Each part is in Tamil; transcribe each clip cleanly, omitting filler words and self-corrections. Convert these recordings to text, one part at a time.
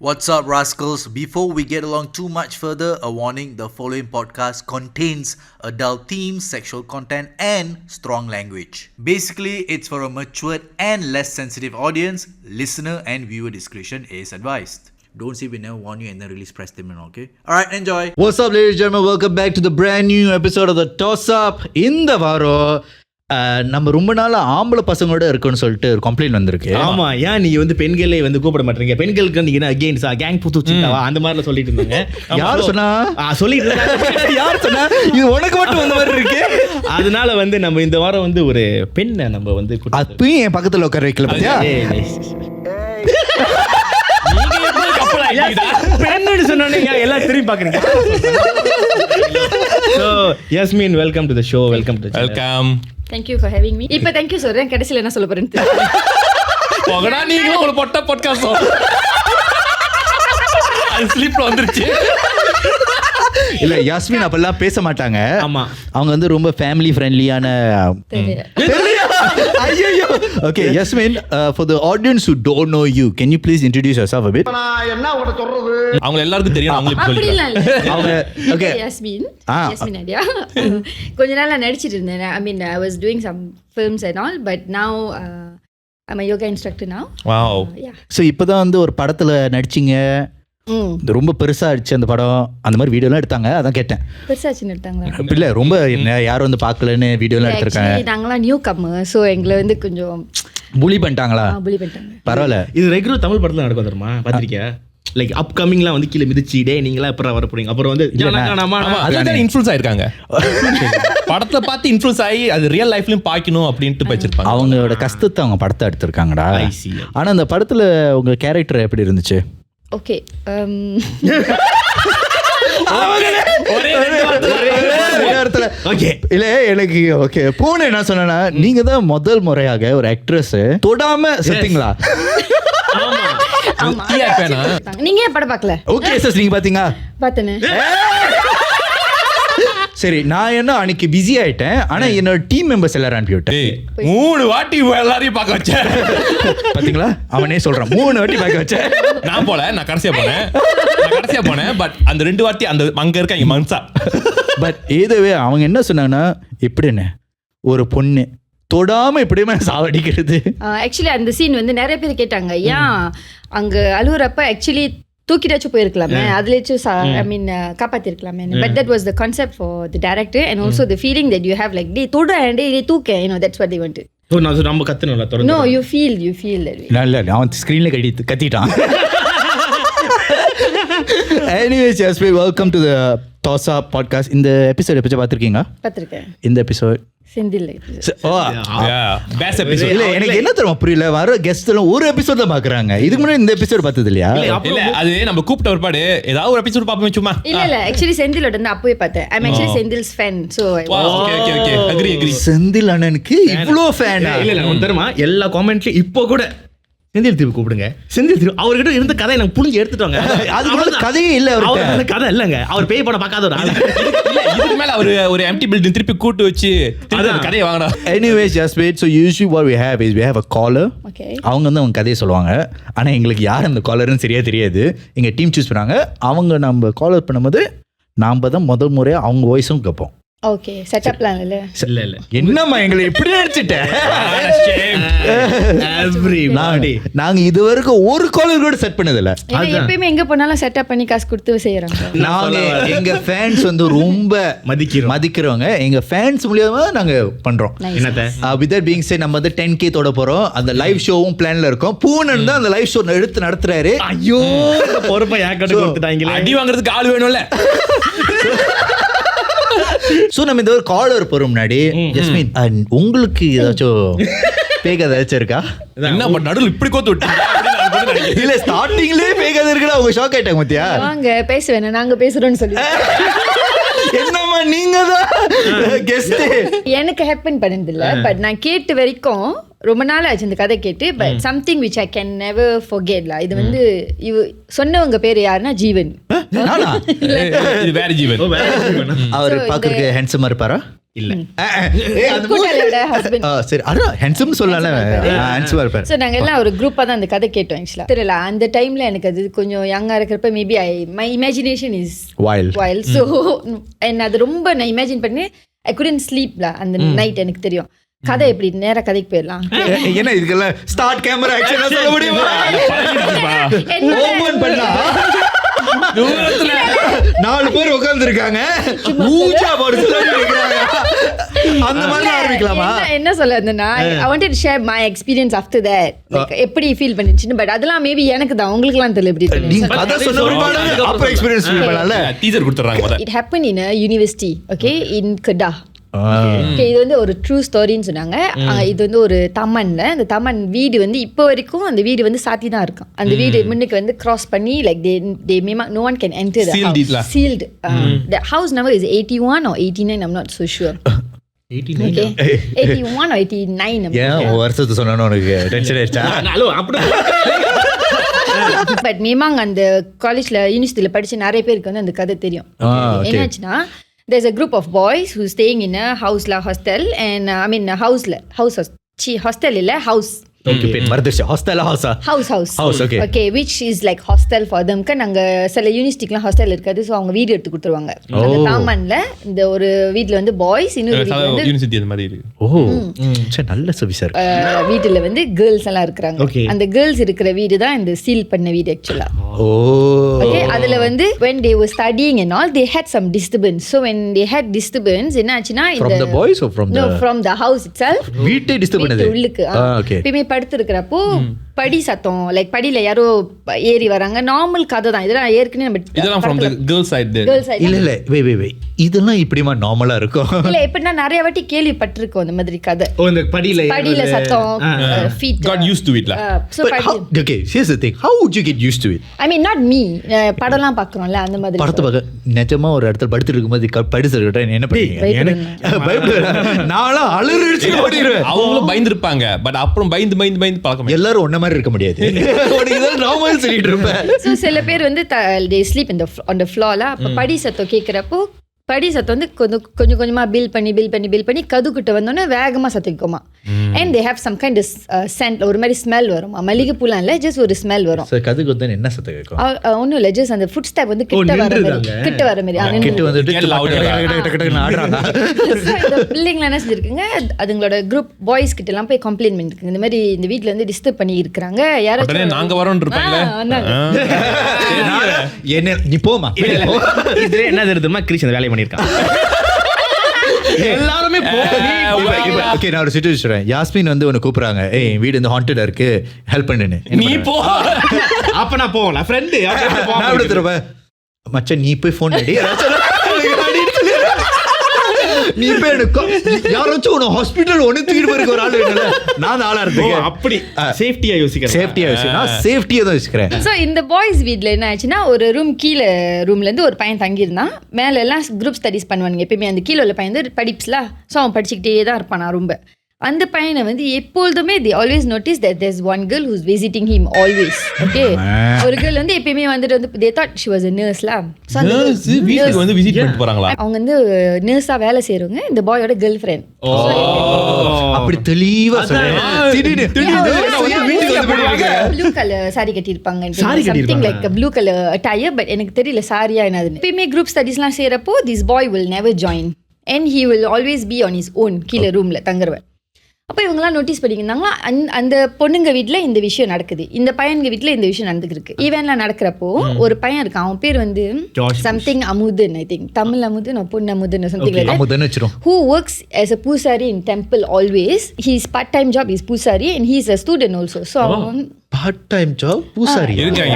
What's up, rascals? Before we get along too much further, a warning: the following podcast contains adult themes, sexual content, and strong language. Basically, it's for a matured and less sensitive audience. Listener and viewer discretion is advised. Don't say we never warn you and then release press statement, okay? Alright, enjoy. What's up, ladies and gentlemen? Welcome back to the brand new episode of the Toss Up. இந்த வாரம் நம்ம ரொம்ப நாள் ஆம்பளை பசங்களோட இருக்குன்னு சொல்லிட்டு ஒரு கம்ப்ளைண்ட் வந்திருக்கு. ஆமா, ஏன் நீங்க வந்து பெண்களை வந்து கூப்பிட மாட்டீங்க, பெண்களுக்கு வந்து என்ன அகைன்ஸ்டா கேங் புத்துச்சிட்டாவா அந்த மாதிரிலாம் சொல்லிட்டு இருந்தாங்க. யார் சொன்னா? சொல்லிட்டு யார் சொன்னா? இது உனக்கு மட்டும் வந்த மாதிரி இருக்கு. அதனால வந்து நம்ம இந்த வாரம் வந்து ஒரு பெண்ணை நம்ம வந்து அப்பயும் என் பக்கத்துல உட்கார வைக்கல பத்தியா? பெண்ணு சொன்னோன்னே எல்லாம் திரும்பி பாக்குறீங்க. So Yasmin, welcome to the show. Welcome. Thank you for having me. இப்ப thank you சொல்றேன், கடைசில என்ன சொல்ல போறேன்னு தெரியல. போகடா நீங்க ஒரு பொட்ட பாட்காஸ்ட். அது ஸ்லிப்ல வந்துருச்சு. இல்ல, யாஸ்மின் அப்பெல்லாம் பேச மாட்டாங்க. ஆமா, அவங்க வந்து ரொம்ப ஃபேமிலி ஃப்ரெண்ட்லியான. ஐயோ. Okay, Yasmin, for the audience who don't know you, can you please introduce yourself a bit? என்ன உனக்கு சொல்றது? அவங்க எல்லாருக்கும் தெரியும், அவங்களுக்கு அப்படிலாம் இல்ல. அவங்க okay. Yasmin Nadiah. கொஞ்ச நாளா நடிச்சிட்டு இருந்தேன். I mean, I was doing some films and all, but now I'm a yoga instructor now. Wow. Yeah. So இப்பதான் வந்து ஒரு படத்துல நடிச்சீங்க. ரொம்ப பெருசா ஆயிடுச்சு அந்த படம். அந்த மாதிரி வீடியோலாம் எடுத்தாங்க, அதான் கேட்டேன். பெருசாச்சு எடுத்தாங்களா? இல்ல, ரொம்ப யாரும் வந்து பார்க்கலன்னு வீடியோலாம் எடுத்திருக்காங்க. நாங்களாம் நியூ கம்மர், ஸோ எங்களை வந்து கொஞ்சம் புலி பண்ணிட்டாங்களா? புலி பண்ணிட்டாங்க. பரவாயில்ல. இது ரெகுலர் தமிழ் படத்துல நடக்கும் தெரியுமா? பாத்திருக்கியா? லைக் அப்கமிங்லாம் வந்து கீழே மிதிச்சு டே நீங்களா எப்பறம் வர போறீங்க, அப்புறம் வந்து அதுதான் இன்ஃப்ளூயன்ஸ் ஆயிருக்காங்க. படத்துல பார்த்து இன்ஃப்ளூயன்ஸ் ஆகி அது ரியல் லைஃப்லயும் பாக்கணும் அப்படின்ட்டு வச்சிருப்பாங்க. அவங்களோட கஷ்டத்தை அவங்க படத்தை எடுத்திருக்காங்கடா. ஆனா அந்த படத்துல உங்க கேரக்டர் எப்படி இருந்துச்சு? ஓகே, இல்ல எனக்கு ஓகே பூனை என்ன சொன்னா, நீங்க தான் முதல் முறையாக ஒரு ஆக்ட்ரஸ் தொடாம செத்தீங்களா? நீங்க ஏன் படம் பார்க்கல? ஓகே சார், நீங்க பாத்தீங்க? பார்த்தேனே. சரி, நான் என்ன அன்னைக்கு பிஸி ஆயிட்டேன், ஆனா என்னோட டீம் மெம்பர்ஸ் எல்லாரும் அனுப்பி விட்டேன். 3 வாட்டி எல்லாரையும் பார்க்க வச்சேன். பாத்தீங்களா, அவனே சொல்றான் 3 வாட்டி பார்க்க வச்சேன். நான் போல, நான் கடைசியா போனேன். பட் அந்த 2 வாட்டி அந்த அங்க இருக்காங்க மன்சா. பட் ஏதோவே அவங்க என்ன சொன்னாங்கன்னா, எப்படின்னு ஒரு பொண்ணு தொடாம எப்படியுமே சாவடிக்கிறது. ஆக்சுவலி அந்த சீன் வந்து நிறைய பேர் கேட்டாங்க, ஏன் அங்க அழுகுறப்ப ஆக்சுவலி தூக்கிட்டாச்சும் போயிருக்கலாமே, அதுலேச்சும் ஐ மீன் காப்பாத்திருக்கலாமே. But that was the concept for the director and also the feeling that you have, like they தொட அண்ட் டே தூக்க, you know that's what they want to. So நான் நம்ம கத்துனல தொடர்ந்து. No, you feel that way. இல்ல, அவன் ஸ்கிரீன்ல கத்திட்டான். Anyways, Yasmin, welcome to the Toss Up podcast. இந்த எபிசோட் எப்போ பார்த்திருக்கீங்க? பார்த்திருக்கேன். இந்த எபிசோட் செந்தில் பெஸ்ட் எபிசோட். இல்ல, எனக்கு என்ன தெரியுமா புரியல, வர கெஸ்ட் எல்லாம் ஒரு எபிசோட் தான் பாக்குறாங்க. இதுக்கு முன்னாடி இந்த எபிசோட் பார்த்தது இல்லையா? இல்ல, அது நம்ம கூப்பிட்ட ஒருபாடு ஏதாவது ஒரு எபிசோட் பாப்போம் சும்மா. இல்ல ஆக்சுவலி செந்திலோட வந்து அப்பவே பார்த்தேன். I am actually Senthil's fan. So okay agree. செந்தில் அண்ணனுக்கு இவ்ளோ ஃபேனா? இல்ல ஒன்னு தெரியுமா, எல்லா காமெண்ட்லயும் இப்போ கூட செந்தில் தீவு கூப்பிடுங்க, செந்தில் தீவு. அவர்கிட்ட இருந்த கதை எனக்கு புளிஞ்சு எடுத்துட்டாங்க. அது கதையே இல்ல, அவருக்கு கதை இல்லங்க. அவர் பேய் படம் பார்க்காத ஒரு ஆள். இதுக்கு மேல ஒரு எம்டி பில்டிங் திருப்பி கூட்டு வச்சு கதையை வாங்கடா. Anyways, Yasmin, so usually what we have is we have a caller. Okay. அவங்க வந்து அவங்க கதையை சொல்லுவாங்க. ஆனா எங்களுக்கு யார் அந்த காலர்னு சரியா தெரியாது. எங்க டீம் சூஸ் பண்ணாங்க. அவங்க நம்ம காலர் பண்ணும்போது நாம தான் முதல் முறையா அவங்க வாய்ஸும் கேட்போம். ஓகே, செட்டப்லாம் இல்ல. என்னம்மா எங்களை எப்படி நினைச்சிட்டேன்? நாங்க இதுவரைக்கும் ஒரு காலர் கூட செட் பண்ணது இல்ல. எப்பயுமே எங்க போனாலும் செட்டப் பண்ணி காசு கொடுத்து செய்யறாங்க. நாங்க எங்க ஃபேன்ஸ் வந்து ரொம்ப மதிக்கிறவங்க. எங்க ஃபேன்ஸ் மூலமா நாங்க பண்றோம். வித் தட் பீயிங் சேட், நம்ம வந்து 10K தொட போறோம். அந்த லைவ் ஷோவும் பிளான்ல இருக்கும். பூனன் தான் அந்த லைவ் ஷோ எடுத்து நடத்துறாரு. ஐயோ, பொறுப்பை யாக்கட்டு கொடுத்துட்டாங்களே. அடி வாங்குறதுக்கு ஆள் வேணும்ல. சோ நம்ம இந்த ஒரு காலர் போற முன்னாடி, ஜஸ்மின், உங்களுக்கு ஏதாச்சும் பேக் ஏதாச்சும் இருக்கா? என்ன நடுவில் இப்படி கோத்து விட்டு? இல்ல, ஸ்டார்டிங்லயே பேக் இருக்குடா. அவங்க ஷாக் ஆயிட்டாங்க மத்தியா. வாங்க பேசுவேன், நாங்க பேசுறோம்னு சொல்லி. என்னம்மா நீங்க தான் கெஸ்ட். எனக்கு ஹேப்பன் பண்ணது இல்ல, பட் நான் கேட்டு வரைக்கும் ரொம்ப நாள் ஆச்சு இந்த கதை கேட்டு. But something which I can never forget la. இது வந்து சொன்னவங்க பேர் யாருன்னா ஜீவன். இது வேற ஜீவன். அவர் பாக்குறதுக்கு ஹேண்ட்ஸமா இருப்பாரா? இல்ல கூட்டாளியோட ஹஸ்பண்ட். சரி அதான் ஹேண்ட்ஸம் சொல்லலாம். ஹேண்ட்ஸமா இருப்பார். ஸோ நாங்கள் எல்லாம் ஒரு குரூப்பாக தான் அந்த கதை கேட்டோம் ஆக்சுவலாக. தெரியல அந்த டைமில் எனக்கு அது கொஞ்சம் யங்காக இருக்கிறப்ப maybe my imagination is wild. So அது ரொம்ப நான் இமேஜின் பண்ணி ஐ குடன்ட் ஸ்லீப்ல அந்த நைட். எனக்கு தெரியும் கதை எப்படி நேரா கதைக்கு போயிடலாம். என்ன இதுக்கெல்லாம் ஸ்டார்ட் கேமரா ஆக்ஷன் சொல்ல முடியுமா? ஓபன் பண்ணா தூரத்துல 4 பேர் உட்கார்ந்து இருக்காங்க, ஊஜா போர்டு சொல்லிருக்காங்க. அந்த மாதிரி ஆரம்பிக்கலாமா? என்ன சொல்ல வந்தேன்னா I wanted to share my experience after that. Like எப்படி ஃபீல் பண்ணிச்சுன்னு. பட் அதெல்லாம் மேபி எனக்கு தான், உங்களுக்குலாம் தெரியல எப்படி. நீங்க கதை சொன்ன பிறகு அப்ப எக்ஸ்பீரியன்ஸ் ஃபீல் பண்ணல. டீசர் கொடுத்துறாங்க. It happened in a university, okay, in Kedah. Okay, இது வந்து ஒரு ட்ரூ ஸ்டோரின்னு சொன்னாங்க. இது வந்து ஒரு தமன்ல, அந்த தமன் வீடு வந்து இப்போ வரைக்கும் அந்த வீடு வந்து சாத்தி தான் இருக்கும். அந்த வீடு முன்னுக்கு வந்து கிராஸ் பண்ணி like they no one can enter the house. Sealed. The house number is 81 or 89, I'm not so sure. 89 okay 81 or 89. ஏன் வருஷத்து சொன்னானே உனக்கு டென்ஷன் ஆயிடுச்சா? ஹலோ அப்படி பட் மேமாங் அந்த காலேஜ்ல யூனிவர்சிட்டியில படிச்ச நிறைய பேருக்கு வந்து அந்த கதை தெரியும். என்னாச்சுன்னா there's a group of boys who staying in a house la hostel and I mean hostel illa house. Okay, மறந்துச்சு. Hostel house okay. Okay, which is like hostel for them. அங்க சில யூனிவர்சிட்டிக்குலாம் ஹாஸ்டல் இருக்காது. ஸோ அவங்க வீடு எடுத்து கொடுத்துருவாங்க. அந்த தாமன்ல இந்த ஒரு வீட்டில் வந்து பாய்ஸ், இன்னொரு வீட்டில் வந்து யூனிவர்சிட்டி அந்த மாதிரி இருக்கு. சரி, நல்ல சர்வீஸா இருக்கு. வீட்டில் வந்து கேர்ள்ஸ் எல்லாம் இருக்கிறாங்க. அந்த கேர்ள்ஸ் இருக்கிற வீடு தான் இந்த சீல் பண்ண வீடு ஆக்சுவலா. Okay, அதுல வந்து when they were studying and all they had some disturbance. So when they had disturbance என்ன ஆச்சுன்னா from the boys or from the house itself. வீட்டை டிஸ்டர்ப் பண்ணது. உள்ளுக்கு okay. படுத்து இருக்கிறப்போ படி சத்தம், லைக் படியில யாரோ ஏறி வராங்க. நார்மல் கதை தான் இதெல்லாம். ஏற்கனவே நம்ம இதெல்லாம் from the girl side then. இல்ல வெய் இதெல்லாம் இப்படிமா நார்மலா இருக்கும்? இல்ல எப்படின்னா நிறைய வாட்டி கேள்விப்பட்டிருக்கோம் அந்த மாதிரி கதை. இந்த படியில சத்தம், feet got used to it la. So okay, here's the thing, how would you get used to it? I mean not me. படம்லாம் பார்க்கறோம்ல அந்த மாதிரி. படத்தை பார்க்க நிஜமா ஒரு இடத்துல படுத்து இருக்கும்போது படிச்சிருக்கட்ட என்ன பண்ணுவீங்க? நாளா அலறிச்சு ஓடிடுவேன். அவங்களும் பயந்துருப்பாங்க. பட் அப்புறம் பயந்து பழக்கம். எல்லாரும் ஒன்ன மாதிரி இருக்க முடியாது. நார்மல் சொல்லிட்டு இருப்பேன். So சில பேர் வந்து they sleep on the floor la. அப்ப படி சத்தம் கேக்குறப்போ படி சத்தம் வந்து கொஞ்சம் கொஞ்சமா பில் பண்ணி கதுக்கிட்ட வந்தோன்னே வேகமா சத்திக்குமா. And they have some kind of scent, ஒரு மாதிரி ஸ்மெல் வரும். மல்லிகை பூலாம் இல்ல, ஜஸ்ட் ஒரு ஸ்மெல் வரும். சோ கதுக்கு வந்து என்ன சத்தம் கேட்கும்? ஒண்ணும் இல்ல, ஜஸ்ட் அந்த ஃபுட் ஸ்டெப் வந்து கிட்ட வர மாதிரி கிட்ட வந்துட்டு ஆடுறாங்க. இந்த பில்டிங்ல என்ன செஞ்சிருக்குங்க, அதுங்களோட குரூப் பாய்ஸ் கிட்ட எல்லாம் போய் கம்ப்ளைண்ட் பண்ணிருக்குங்க. இந்த மாதிரி இந்த வீட்ல வந்து டிஸ்டர்ப் பண்ணி இருக்காங்க. யாராச்சும் நாங்க வரோம்னு இருப்பாங்க. என்ன நீ போமா. இது என்ன தெரியுமா, கிரிஸ் அந்த வேலைய பண்ணிருக்கான். எல்லாரும் ஓகே, நான் ஒரு சிச்சுவேஷன் சொல்றேன். யாஸ்மின் வந்து உன்னை கூப்பிடுறாங்க, ஏய் வீடு வந்து ஹாண்டடா இருக்கு, ஹெல்ப் பண்ணுன்னு. நீ போ. அப்ப நான் போகல ஃப்ரெண்ட். நான் எப்படி தருவேன் மச்சான், நீ போய் ஃபோன் அடி. நீ போய் யாராச்சும் உன ஹாஸ்பிட்டல் ஒன்னு தூக்கிட்டு போயிருக்க ஒரு ஆள் வேணும்ல. நான் ஆளா இருக்கேன். அப்படி சேஃப்டியா யோசிக்கிறேன். நான் சேஃப்டியா தான் யோசிக்கிறேன். ஸோ இந்த பாய்ஸ் வீட்டில் என்ன ஆச்சுன்னா, ஒரு ரூம் கீழே ரூம்ல இருந்து ஒரு பையன் தங்கியிருந்தான். மேல எல்லாம் குரூப் ஸ்டடிஸ் பண்ணுவானுங்க எப்பயுமே. அந்த கீழே உள்ள பையன் வந்து படிப்புல. ஸோ அவன் படிச்சுக்கிட்டே தான் இருப்பான் ரொம்ப. அந்த பையனை வந்து எப்பொழுதுமே they always notice that there's one girl who's visiting him always. Okay, ஒரு girl வந்து எப்பயுமே வந்து they thought she was a nurse la. Nurse வீட்டுக்கு வந்து விசிட் பண்ணிட்டு போறாங்களா? அவங்க வந்து நர்ஸா வேலை செய்றவங்க. இந்த பாயோட கேர்ள் ஃப்ரெண்ட். அப்படி தெளிவா சொல்றேன். ப்ளூ கலர் சாரி கட்டி இருப்பாங்க. something like a blue color attire, but எனக்கு தெரியல சாரியா என்னதுன்னு. எப்பயுமே group ஸ்டடீஸ்லாம் செய்யறப்போ this boy will never join and he will always be on his own கீழே ரூம்ல தங்குறவன். அப்போ இவங்கெல்லாம் நோட்டீஸ் பண்ணியிருந்தாங்களா, அந்த பொண்ணுங்க வீட்டில் இந்த விஷயம் நடக்குது, இந்த பையனுங்க வீட்டில் இந்த விஷயம் நடந்துருக்கு. ஈவென்ட்லாம் நடக்கிறப்போ ஒரு பையன் இருக்கான். அவன் பேர் வந்து something Amudhan, I think Tamil Amudhan, பொண்ணு Amudhan, something like that. Who works as a பூசாரி in temple always. His part time job is பூசாரி and he is a student also. So part time job பூசாரி இருக்காங்க.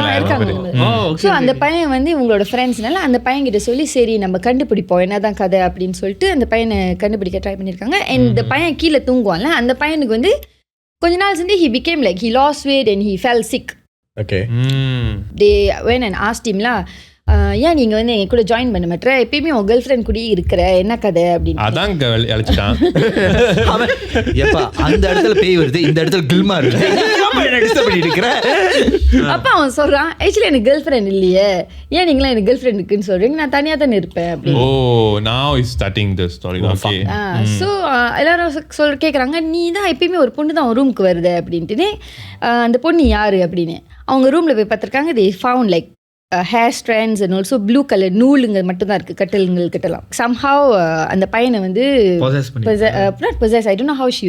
ஸோ அந்த பையன் வந்து இவங்களோட ஃப்ரெண்ட்ஸ்னால அந்த பையன் கிட்ட சொல்லி, சரி நம்ம கண்டுபிடிப்போம் என்னதான் கதை அப்படின்னு சொல்லிட்டு அந்த பையனை கண்டுபிடிக்க ட்ரை பண்ணியிருக்காங்க. அண்ட் இந்த பையன் கீழே தூங்குவான்ல, அந்த பையனுக்கு வந்து கொஞ்ச நாள் செஞ்சு he became like he lost weight and he fell sick. Okay. They went and asked him la, ஏன் நீங்க வந்து எங்க கூட ஜாயின் பண்ண மாட்டேற, எப்பயுமே உங்க கேர்ள் ஃப்ரெண்ட் கூட இருக்கிற, என்ன கதை அப்படின்னு. அதான் அழைச்சிட்டான். எப்பா அந்த இடத்துல பேய் வருது, இந்த இடத்துல கில்மா இருக்கு, அப்ப அவன் சொல்றான், ஆக்சுவலி எனக்கு கேர்ள் ஃப்ரெண்ட் இல்லையே, ஏன் நீங்களா எனக்கு கேர்ள் ஃப்ரெண்ட் இருக்குன்னு சொல்றீங்க, நான் தனியா தானே இருப்பேன் அப்படின்னு. now is starting the story. Okay. So எல்லாரும் கேட்குறாங்க, நீ தான் எப்பயுமே ஒரு பொண்ணு தான் ரூமுக்கு வருது அப்படின்ட்டு. அந்த பொண்ணு யாரு அப்படின்னு அவங்க ரூம்ல போய் பார்த்துருக்காங்க. they found like hair strands and also blue color நூலுங்க மட்டும் தான் இருக்கு, கட்டல்கள் கட்டலாம். somehow அந்த பையனை வந்து not possess, I don't know how she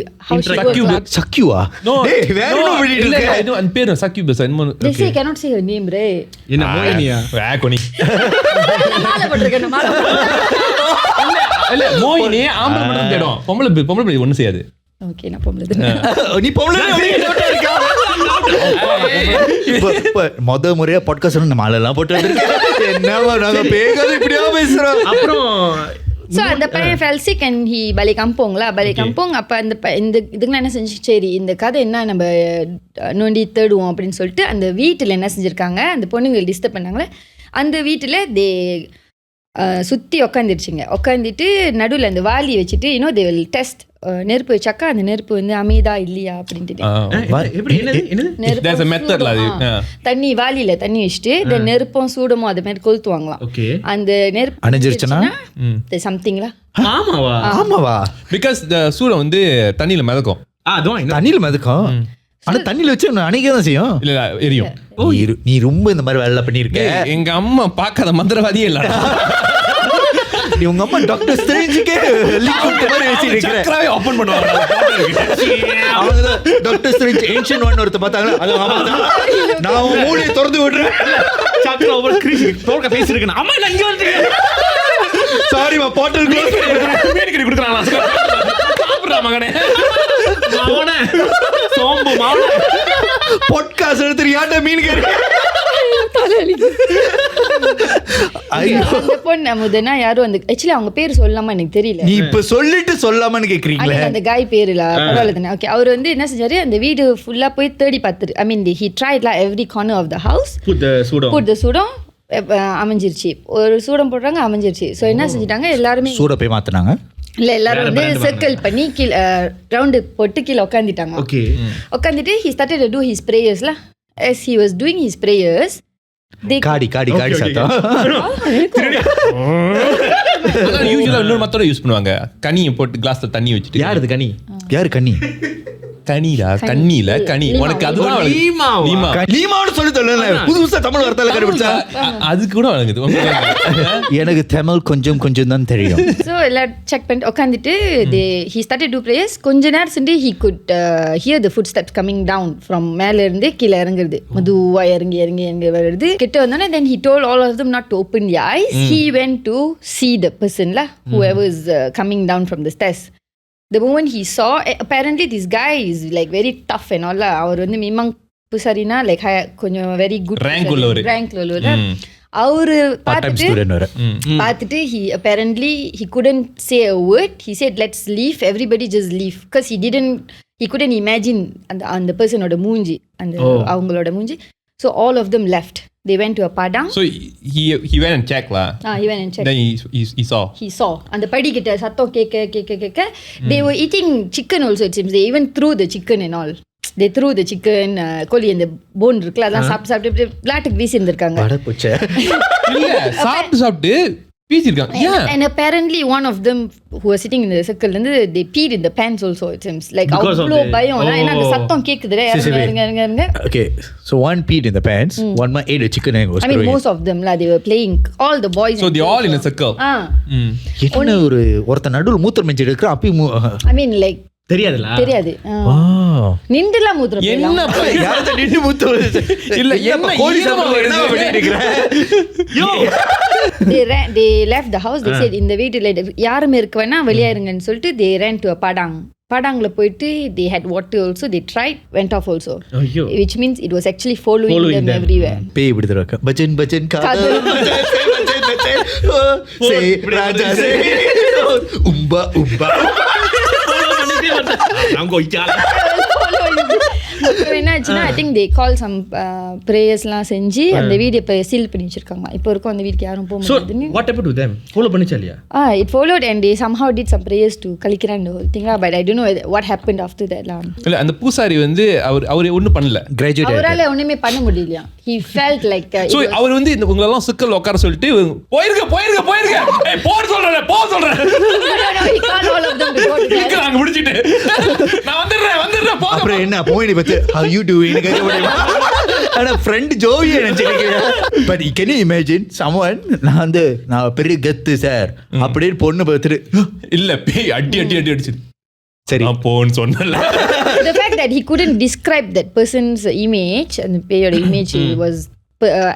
சக்யூவா No, வேற என்ன பண்ணிட்டு இல்ல இருக்க? இது அந்த பேர் சக்யூபஸ். they say cannot say her name right. என்ன மோகினியா? வாகோனி. மாலை போட்டுருக்கேன், மாலை இல்ல மோகினி ஆம்பளை மட்டும் தேடும், பொம்பளை ஒண்ணும் செய்யாது. ஓகே நான் பொம்பளை. நீ பொம்பளை முத முறையா பாட்காஸ்ட் நம்ம ஆளெல்லாம் போட்டு வந்திருக்கேன். என்னவா நாங்க பேகாத இப்படியா பேசுறோம். அப்புறம் ஸோ அந்த பையன் fell sick and he balik kampung. அப்போ அந்த இந்த இதுக்குலாம் என்ன செஞ்சு, சரி இந்த கதை என்ன நம்ம நோண்டி தேடுவோம் அப்படின்னு சொல்லிட்டு அந்த வீட்டில் என்ன செஞ்சுருக்காங்க, அந்த பொண்ணுங்களை டிஸ்டர்ப் பண்ணாங்களே, அந்த வீட்டில் தே சுற்றி உக்காந்துட்டு நடுவில் அந்த வாலி வச்சுட்டு they will test நெருப்பு வச்சாக்கா அந்த நெருப்பு வந்து அமைதா இல்லையா அப்படின்ட்டு. There's a method la. தண்ணி வாலியில தண்ணி வச்சுட்டு இந்த நெருப்பும் சூடமோ அது மாதிரி கொளுத்துவாங்களாம். அந்த நெருப்பு அணைஞ்சிருச்சுன்னா சம்திங்லா. ஆமாவா? Because the சூடம் வந்து தண்ணியில மிதக்கும். தண்ணியில மிதக்கும், ஆனா தண்ணியில வச்சு அணைக்க தான் செய்யும். இல்ல எரியும். நீ ரொம்ப இந்த மாதிரி வேலை பண்ணிருக்க. எங்க அம்மா பார்க்காத மந்திரவாதியே இல்ல. நீ உங்க அம்மா டாக்டர் ஸ்ட்ரேஞ்சுக்கே லிக்விட் மாதிரி வச்சிருக்க. சக்கராவே ஓபன் பண்ணுவாங்க. அவங்க டாக்டர் ஸ்ட்ரேஞ்ச் ஏன்ஷியன்ட் ஒன் ஒருத்த பார்த்தாங்க. அது ஆமாதான், நான் உன் மூளையை திறந்து விடுறேன். சக்கரா ஓவர் கிரிஸ் தோக்க பேசி இருக்கேன். அம்மா நான் இங்க வந்துட்டேன். சாரி மா, பாட்டில் க்ளோஸ் மீன் கறி குடுக்குறாங்களா? சாப்பிடுறா மகனே. மகனே சோம்பு மாவு பாட்காஸ்ட் எடுத்து யாட்ட மீன் கறி. அந்த பொண்ணு முதனா யாரும் அந்த ஆக்சுவலி அவங்க பேர் சொல்லாம எனக்கு தெரியல. நீ இப்ப சொல்லிட்டு சொல்லாமன்னு கேக்குறீங்களே. அந்த காய் பேருல பரவாயில்ல தானே. ஓகே, அவர் வந்து என்ன செஞ்சாரு, அந்த வீடு ஃபுல்லா போய் தேடி பார்த்துரு. ஐ மீன் he tried la every corner of the house. put the சூடம் அமைஞ்சிருச்சு. ஒரு சூடம் போடுறாங்க, அமைஞ்சிருச்சு. ஸோ என்ன செஞ்சுட்டாங்க, எல்லாருமே சூட போய் மாத்தினாங்க. இல்ல எல்லாரும் வந்து சர்க்கிள் பண்ணி கீழே ரவுண்டு போட்டு கீழே உட்காந்துட்டாங்க. உட்காந்துட்டு he started to do his prayers la. As he was doing his prayers, காடி சத்தம். அதான் யூசுவலா இன்னொரு மெத்தட யூஸ் பண்ணுவாங்க. கனியை போட்டு கிளாஸ்ல தண்ணி வச்சுட்டு. யாரு கனி? யாரு கனி? கனிடா, கண்ணில கனி. உனக்கு அதுதான் லீமான்னு சொல்லி சொல்லல. புதுசா தமிழ் வார்த்தையில கண்டுபிடிச்சா அது கூட வழங்குது. எனக்கு தமிழ் கொஞ்சம் தான் தெரியும். ஸோ எல்லாம் செக் பண்ணிட்டு உட்காந்துட்டு he started to prayers. கொஞ்ச நேரம் சென்று he could hear the footsteps coming down from மேல இருந்து கீழே இறங்குறது. மெதுவா இறங்கி வருது. கிட்ட வந்தோடனே then he told all of them not to open their eyes. He went to see the person la, whoever is coming down from the stairs. The moment he saw, apparently this guy is like very tough and all la. அவர் வந்து மிமங் புசாரினா like கொஞ்சம் very good rank உள்ளவர். அவரு பார்த்துட்டு he apparently he couldn't say a word. He said let's leave, everybody just leave, because he couldn't imagine அந்த personoட மூஞ்சி, அந்த அவங்களோட மூஞ்சி. So all of them left. They went to a padang. So he went and checked la. He went and checked. Then he saw. அந்த படி கிட்ட சத்தம் கேக்க. They were eating chicken also, it seems. They even threw the chicken and all. They threw the chicken, கோழி அந்த போன் இருக்குல்ல, அதெல்லாம் சாப்பிட்டு பிளாட்டுக்கு வீசி இருந்திருக்காங்க. இல்ல சாப்பிட்டு பேசிருக்காங்க. And apparently one of them who was sitting in the circle வந்து they peed in the pants also, it seems. Like அவ்வளோ பயம், ஏன்னா அந்த சத்தம் கேக்குதுல. இறங்க. Okay, so one peed in the pants, one man ate a chicken and was I mean most of them la, they were playing, all the boys. So they all in a circle. என்ன ஒருத்த நடுவுல மூத்திரம் மெஞ்சி எடுக்கிற அப்பி. I mean like தெரியாது. நின்றுலாம் மூத்திரம் என்ன யாரத நின்னு மூத்திரம் இல்ல. என்ன கோழி சாப்பிடுற என்ன பண்ணிட்டு they left the house. They said இந்த வீட்டுல யாருமே இருக்க வேணா வெளியே இருங்கன்னு சொல்லிட்டு they ran to a padangல போயிட்டு they had water also. They tried, went off also. Which means it was actually following them everywhere. பேய் இப்படி தரக்க பஜன் காதல் சே ராஜா சே உம்பா அப்புறம் என்ன ஆச்சுன்னா I think they call some ப்ரேயர்ஸ்லாம் செஞ்சு அந்த வீடியோ இப்போ சீல் பண்ணி வச்சிருக்காங்க. இப்போ இருக்கும் அந்த வீட்டுக்கு யாரும் போக முடியாதுன்னு. What happened to them? Follow பண்ணிச்சா இல்லையா? It followed and they somehow did some prayers to கலிக்கிறான் the whole thing lah, but I don't know what happened after that lah. இல்ல அந்த பூசாரி வந்து அவர் ஒண்ணும் பண்ணல, கிராஜுவேட் அவரால ஒண்ணுமே பண்ண முடியலையா. He felt like சோ அவர் வந்து இந்த உங்களெல்லாம் சிக்கல் உட்கார சொல்லிட்டு போயிருங்க ஏய் போற சொல்றேன் no, he called all of them to go together. நாங்க முடிச்சிட்டு நான் வந்துடுறேன் போங்க. அப்புறம் என்ன போயிடு பத்தி how you doing கேட்க முடியுமா? ஆனா ஃப்ரெண்ட் ஜோவி நினைச்சிருக்கேன். But can you imagine someone நான் பெரிய கெத்து சார் அப்படின்னு பொண்ணு பார்த்துட்டு இல்ல பேய் அடி அடிச்சு சரி போன்னு சொன்னல. The fact that he couldn't describe that person's image and the பேயோட image was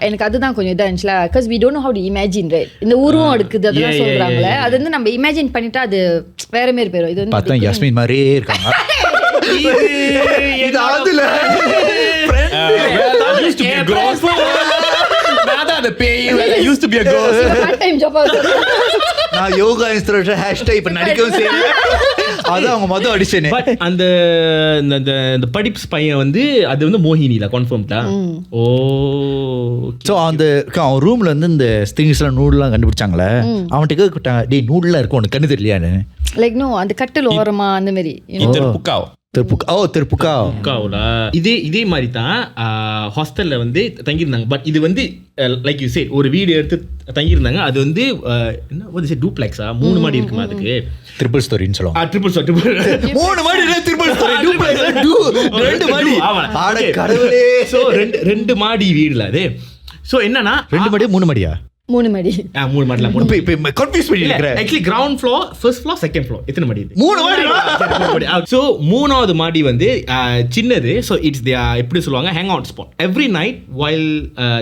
எனக்கு அதுதான் கொஞ்சம் இதாக இருந்துச்சுல. because we don't know how to imagine, right? இந்த உருவம் எடுக்குது அதெல்லாம் சொல்றாங்களே, அது வந்து நம்ம இமேஜின் பண்ணிட்டா அது வேற மாதிரி போயிடும். இது வந்து பார்த்தா யாஸ்மின் மாதிரியே இருக்காங்க. இது அதுல used to be a ghost. நான்தான் அந்த பேய் used to be a ghost. part time job நான் யோகா இன்ஸ்ட்ரக்டர் ஹேஷ்டேக் இப்ப நடிக்கவும் சரி. அதான் அவங்க மொதல் அடிச்சேனே. பட் அந்த படிப்ஸ் பையன் வந்து அது வந்து மோகினில கன்ஃபார்ம்டா. ஓ ஸோ அந்த அவன் ரூம்ல வந்து இந்த திங்ஸ்லாம் நூடுலாம் கண்டுபிடிச்சாங்களே, அவன்கிட்ட கேட்டாங்க டேய் நூடுலாம் இருக்கும் உனக்கு கண்ணு தெரியலையான்னு. லைக் நோ அந்த கட்டில் ஓரமா அந்த மாதிரி திருப்புக்காவுல இதே மாதிரி தான் ஹாஸ்டல்ல வந்து தங்கியிருந்தாங்க. பட் இது வந்து லைக் யூ சே ஒரு வீடு எடுத்து தங்கியிருந்தாங்க. அது வந்து என்ன டூப்ளெக்ஸா 3 மாடி இருக்குமா? அதுக்கு ட்ரிபிள் ஸ்டோரின்னு சொல்லுவாங்க. ட்ரிபிள் ஸ்டோரி 3 மாடி இல்ல ட்ரிபிள் ஸ்டோரி டூப்ளெக்ஸ் 2 மாடி. ஆட கடவுளே. சோ 2 மாடி வீடுல அது. சோ என்னன்னா 2 மாடி 3 மாடியா? 3 மாடி. 3 மாடில இப்ப கன்ஃபியூஸ் பண்ணி இருக்கேன். Actually ground floor, first floor, second floor எத்தனை மாடி இது? 3 மாடி. சோ 3வது மாடி வந்து சின்னது. சோ இட்ஸ் தே எப்படி சொல்லுவாங்க hang out spot. Every night while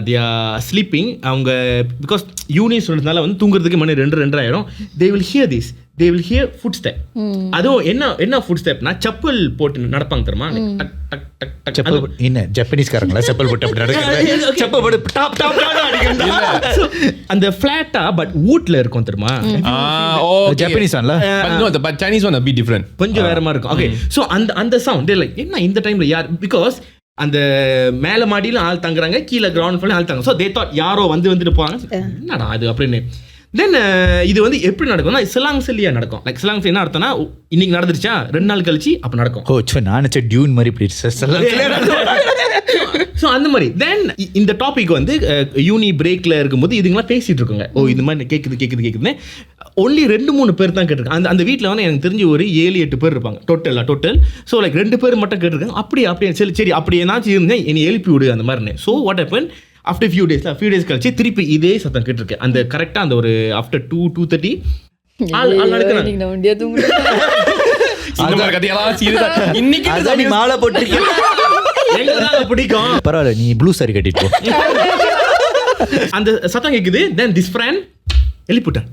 they are sleeping, அவங்க பிகாஸ் யூனி ஸ்டூடெண்ட்ஸ்னால வந்து தூங்குறதுக்கு மணி 2 ஆயிடும். They will hear this, they will hear footstep. அதுவும் என்ன footstepனா செப்பல் போட்டு நடப்பாங்க தெரியுமா? டக் டக் டக் டக். செப்பல் என்ன ஜப்பனீஸ் காரங்களா செப்பல் போட்டு அப்படி நடக்குது? செப்பல் போட்டு டாப் டாப் அடிக்குது. அந்த ஃபிளாட்டா பட் வுட்ல இருக்கும் தெரியுமா? ஜப்பனீஸ் ஆன்ல. but Chinese one a bit different. கொஞ்சம் வேற மாதிரி இருக்கும். ஓகே சோ அந்த சவுண்ட் லைக் என்ன இந்த டைம்ல யார், பிகாஸ் அந்த மேல மாடியில ஆள் தங்குறாங்க, கீழே கிரவுண்ட் ஃப்ளோர்ல ஆள் தங்க. சோ they thought யாரோ வந்துட்டு போறாங்க, என்னடா அது அப்படின்னு. தென் இது வந்து எப்படி நடக்கும்னா சிலாங் செல்லியா நடக்கும். லைக் சிலாங் என்ன அர்த்தம்னா இன்னைக்கு நடந்துருச்சா 2 நாள் கழிச்சு அப்ப நடக்கும். ஓ நான் நினைச்ச டியூன் மாதிரி இப்படி ஸோ அந்த மாதிரி தென் இந்த டாபிக் வந்து யூனி பிரேக்ல இருக்கும்போது இதுங்களாம் பேசிட்டு இருக்காங்க. ஓ இது மாதிரி கேட்குதுன்னு ஒன்லி 2-3 பேர் தான் கேட்டிருக்காங்க. அந்த வீட்டில் வந்து எனக்கு தெரிஞ்சு ஒரு 7-8 பேர் இருப்பாங்க டோட்டல். ஸோ லைக் 2 பேர் மட்டும் கேட்டிருக்காங்க. அப்படியே சரி அப்படி ஏதாச்சும் இருந்தேன் என்னை எழுப்பி விடு அந்த மாதிரி. So what happen after few days கழிச்சு திருப்பி இதே சத்தம் கேட்டிருக்கேன். அந்த கரெக்டாக அந்த ஒரு ஆஃப்டர் 2:30 ஆள் நடக்கிறாங்க. இன்னைக்கு மாலை போட்டு பிடிக்கும். பரவாயில்ல நீ ப்ளூ சாரி கட்டிட்டு போ. அந்த சத்தம் கேட்குது. Then this friend எழுப்பிவிட்டான்.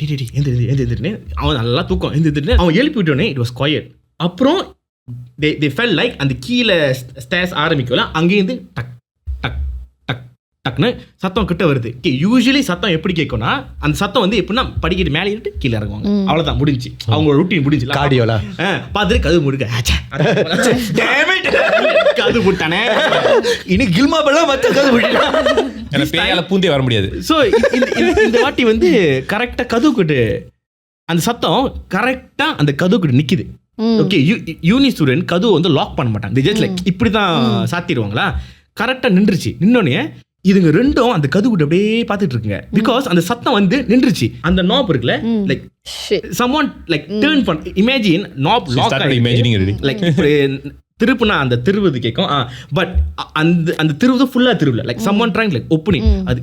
எந்திரின்னு அவன் நல்லா தூக்கம் எந்திரின்னு அவன் எழுப்பி விட்டோன்னே இட் வாஸ் குவைட். அப்புறம் they felt like அந்த கீழே ஸ்டேர்ஸ் ஆரம்பிக்கல, அங்கேருந்து டக் டக் டக் டக்னு சத்தம் கிட்ட வருது. யூஸ்வலி சத்தம் எப்படி கேட்கும்னா அந்த சத்தம் வந்து எப்படின்னா படிக்கிட்டு மேலே இருந்து கீழே இறங்குவாங்க, அவ்வளோதான் முடிஞ்சு அவங்களோட ரூட்டீன் முடிஞ்சு. கார்டியோலா பார்த்துட்டு கது முடுக்க கது போட்டானே இன்னும் கில்மா பல்லாம் மற்ற கது போட்டான பூந்தே வர முடியாது. ஸோ இந்த வாட்டி வந்து கரெக்டாக கதுக்கிட்டு அந்த சத்தம் கரெக்டாக அந்த கதுக்கிட்டு நிற்கிது. ஓகே யூனி ஸ்டூடெண்ட் கதுவை வந்து லாக் பண்ண மாட்டாங்க, ஜஸ்ட் லைக் இப்படி தான் சாத்திடுவாங்களா. கரெக்டாக நின்றுச்சு. நின்னோடனே இதுங்க ரெண்டும் அந்த கதுக்கிட்ட அப்படியே பார்த்துட்டு இருக்குங்க. பிகாஸ் அந்த சத்தம் வந்து நின்றுச்சு. அந்த நாப் இருக்குல்ல லைக் someone like turn பண்ண imagine knob lock imagining already like திருப்புனா அந்த திருவுது கேட்கும். பட் அந்த திருவுது ஃபுல்லா திருவுல like someone trying like opening அது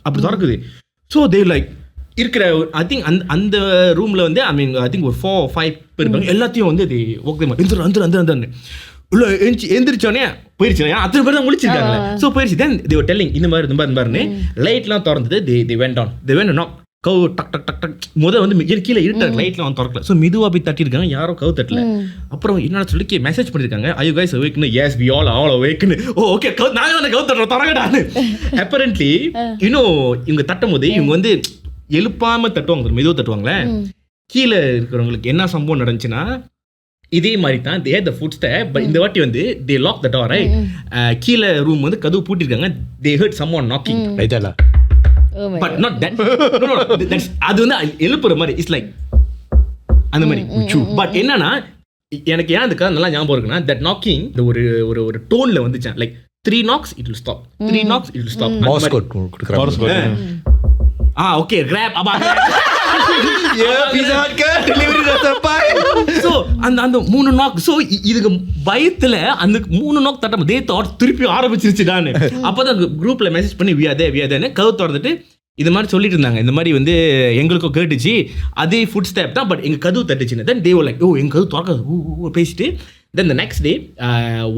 அப்படி திறக்குது. ஸோ தே லைக் இருக்கிற ஐ திங்க் அந்த ரூம்ல வந்து ஐ மீன் ஐ திங்க் ஒரு 4-5 பேர் இருப்பாங்க. எல்லாத்தையும் வந்து அது ஓகே அந்த உள்ள எந்திரிச்சோடனே போயிருச்சு. அத்தனை பேர் தான் முடிச்சிருக்காங்க. ஸோ போயிருச்சு. தென் they were telling இந்த மாதிரின்னு லைட்லாம் திறந்தது. they went down knock கவு டக் டக் டக் டக் முதல் வந்து கீழே இருட்டாரு, லைட்லாம் வந்து திறக்கல. ஸோ மெதுவாக போய் தட்டிருக்காங்க, யாரும் கவு தட்டல. அப்புறம் என்னன்னு சொல்லி மெசேஜ் பண்ணிருக்காங்க, ஐ யூ கைஸ் அவேக்னு. எஸ் வி ஆல் அவேக்னு. ஓகே நாங்கள் வந்து கவு தட்டுறோம் தரங்கடான்னு. அப்பரண்ட்லி இன்னும் இவங்க தட்டும் போது இவங்க வந்து எழுப்பாம தட்டுவாங்க, மெதுவாக தட்டுவாங்களே. கீழே இருக்கிறவங்களுக்கு என்ன சம்பவம் நடந்துச்சுன்னா இதே மாதிரி தான் they had the footstep, but இந்த வாட்டி வந்து they locked the door, right? கீழே ரூம் வந்து கதவு பூட்டிருக்காங்க. They heard someone knocking. ரைட்டா But not that. No, that's அது வந்து எழுப்புற மாதிரி. It's like அந்த மாதிரி. But என்னன்னா எனக்கு ஏன் அந்த கதை நல்லா ஞாபகம் இருக்குன்னா that knocking ஒரு ஒரு ஒரு டோன்ல வந்துச்சு. Like 3 knocks it will stop. 3 knocks it will stop. Morse code கொடுக்குறாங்க. Okay, grab abba. So அந்த 3 knock. So இதுக்கு பயத்துல அந்த 3 knock தட்ட they thought திருப்பி ஆரம்பிச்சிருச்சுடான்னு. அப்பதான் குரூப்ல மெசேஜ் பண்ணி we are there கதவு திறந்துட்டு இது மாதிரி சொல்லிட்டு இருந்தாங்க. இந்த மாதிரி வந்து எங்களுக்கும் கேட்டுச்சு அதே ஃபுட் ஸ்டெப் தான், பட் எங்க கதவு தட்டுச்சுன்னு. தென் they were like எங்க கதவு திறக்காது பேசிட்டு. Then the next day,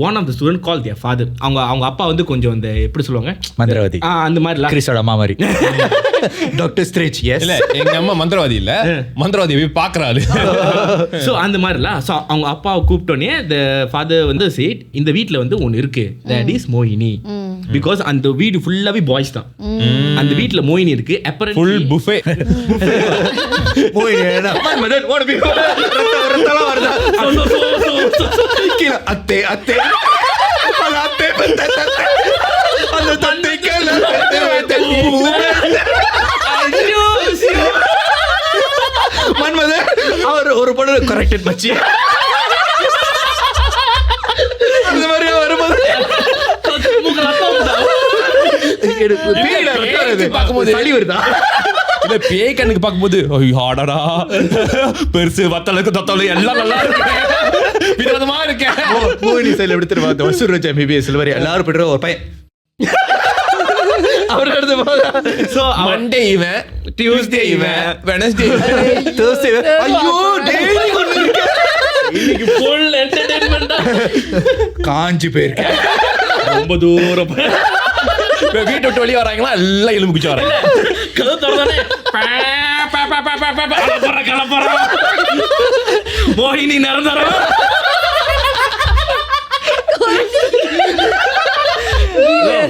one of the students called their father. அவங்க அப்பா வந்து கொஞ்சம் அந்த எப்படி சொல்லுவாங்க, மந்திரவாதி. அந்த மாதிரி கிறிஸோட அம்மா மாதிரி. டாக்டர் ஸ்ட்ரேச். எஸ் இல்ல எங்க அம்மா மந்திரவாதி இல்ல, மந்திரவாதி போய் பாக்குறாரு. சோ அந்த மாதிரில சோ அவங்க அப்பாவை கூப்பிட்டோனே the father வந்து said இந்த வீட்ல வந்து ஒன்னு இருக்கு, that is மோகினி. Because அந்த வீடு ஃபுல்லாவே பாய்ஸ் தான். அந்த வீட்ல மோகினி இருக்கு. apparently full buffet. மோகினி என்ன மதன் வாட் பீ ரத்தலாம் வருதா. அத்தே அத்தே அத்தே அந்த தந்தை கேள மன்மத அவர் ஒரு பொண்ணு கரெக்டட் மச்சி அந்த மாதிரி வரும்போது பார்க்கும்போது சளி வருதா. இல்ல பேய் கண்ணுக்கு பார்க்கும்போது ஆடடா பெருசு வத்தலுக்கு தத்தலு எல்லாம் நல்லா இருக்கு, விதவிதமா இருக்கேன். மோகினி சைடுல எப்படி தெரியுமா, வசூர் வச்ச MBBS மாதிரி எல்லாரும் போய்ட்டு ஒரு பையன் அவருக்கு அடுத்து சோ மண்டே இவன், டியூஸ்டே இவன், வெட்னஸ்டே தேர்ஸ்டே ஐயோ டெய்லி ஒன்னு இருக்கு. இன்னைக்கு ஃபுல் என்டர்டெயின்மென்ட் காஞ்சி போயிருக்கேன் ரொம்ப தூரம். வீட்டை விட்டு வெளியே வராங்களா எல்லாம் எலும்பு குச்சி வராங்க. கதவு திறந்தானே கலப்பற மோகினி நிரந்தரம்.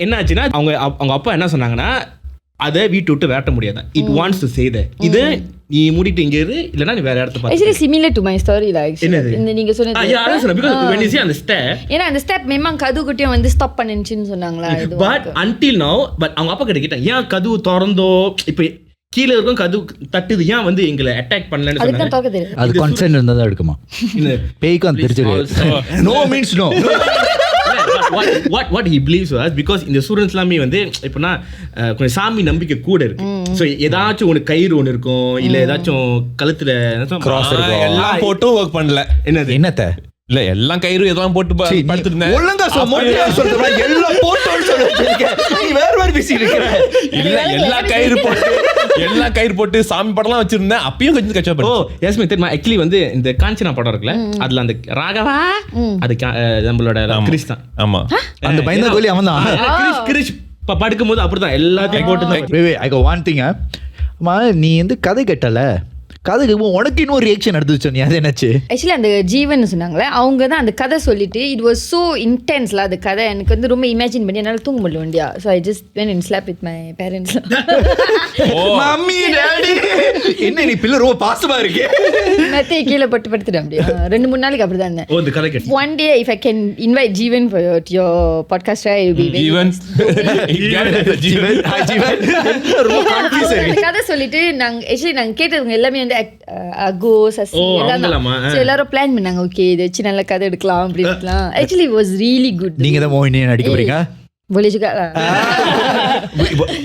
என்னாச்சுன்னா அவங்க அப்பா என்ன சொன்னாங்கன்னா அதை வீட்டு விட்டு விரட்ட முடியாது. It wants to say that இது நீ மூடிட்டு இங்க இரு, இல்லனா நீ வேற இடத்துல பாரு. Actually similar to my story like இந்த நீங்க சொன்னது. Yeah, I know because when you see on the step, ஏனா அந்த ஸ்டெப் மேம் கதவு குட்டியும் வந்து ஸ்டாப் பண்ணிச்சுன்னு சொன்னாங்களா இது. But until now, but அவங்க அப்பா கிட்ட கேட்டேன் ஏன் கதவு திறந்தோ இப்ப கீழ இருக்கும் கதவு தட்டுது ஏன் வந்து எங்களை அட்டாக் பண்ணலன்னு சொன்னாங்க. அதுக்கு தோக்க தெரியும். அது கன்சென்ட் இருந்தா தான் எடுக்குமா. பேய்க்கு அந்த தெரிஞ்சிருக்கு. No means no. What he believes was because இந்த ஸ்டூடெண்ட்ஸ் எல்லாமே வந்து இப்பனா கொஞ்சம் சாமி நம்பிக்கை கூட இருக்கு. சோ ஏதாச்சும் ஒரு கயிறு ஒன்னு இருக்கும், இல்ல ஏதாச்சும் கழுத்துல கிராஸ் இருக்கும், எல்லாம் போட்டும் வர்க் பண்ணல. என்னத்த இல்ல எல்லாம் கயிறு எல்லாம் போட்டு படுத்துட்டு இருந்தேன். ஒழுங்கா சொல்றா எல்லாம் போட்டோன்னு சொல்லிருக்க. நீ வேற வேற பேசி இருக்க. இல்ல எல்லாம் கயிறு போட்டு சாமி படம்லாம் வச்சிருந்தேன். அப்பயும் கொஞ்சம் கஷ்டப்பட்டு. யஸ்மின் தெரியுமா ஆக்சுவலி வந்து இந்த காஞ்சனா படம் இருக்குல்ல, அதுல அந்த ராகவா அது நம்மளோட கிறிஸ் தான். ஆமா அந்த பயந்த கோலி அவன் தான். கிறிஸ் படுக்கும் போது அப்படிதான் எல்லாத்தையும் போட்டு. I got one thing. அம்மா நீ வந்து கதை கேட்டல, கதை உனக்கு இன்னொரு ரியாக்ஷன் எடுத்துச்சு. நீ அது என்னாச்சு? ஆக்சுவலி அந்த ஜீவன் சொன்னாங்களே அவங்க தான் அந்த கதை சொல்லிட்டு இட் வாஸ் சோ இன்டென்ஸ்ல அந்த கதை எனக்கு வந்து ரொம்ப இமேஜின் பண்ணி என்னால தூங்க முடியல வண்டியா. So I just when and slab with my parents. Mummy daddy என்ன நீ பிள்ளை ரொம்ப பாசமா இருக்கு. மெத்தையை கீழே பட்டு படுத்துட்டேன் அப்படியே 2-3 நாளைக்கு அப்படிதான் இருந்தேன். ஓ இந்த கதை கேட்டு One day if I can invite Jiven for your podcast, right, it will be very ஜீவன் ரொம்ப கான்ஃபியூஸ் இருக்கு. கதை சொல்லிட்டு நாங்க கேட்டவங்க எல்லாமே அகோ சசி எல்லாம் எல்லாரும் பிளான் பண்ணாங்க. ஓகே இதை வச்சு நல்ல கதை எடுக்கலாம் அப்படின்லாம். Actually it was really good. நீங்க தான் மோகினி நடிக்க போறீங்க. बोले juga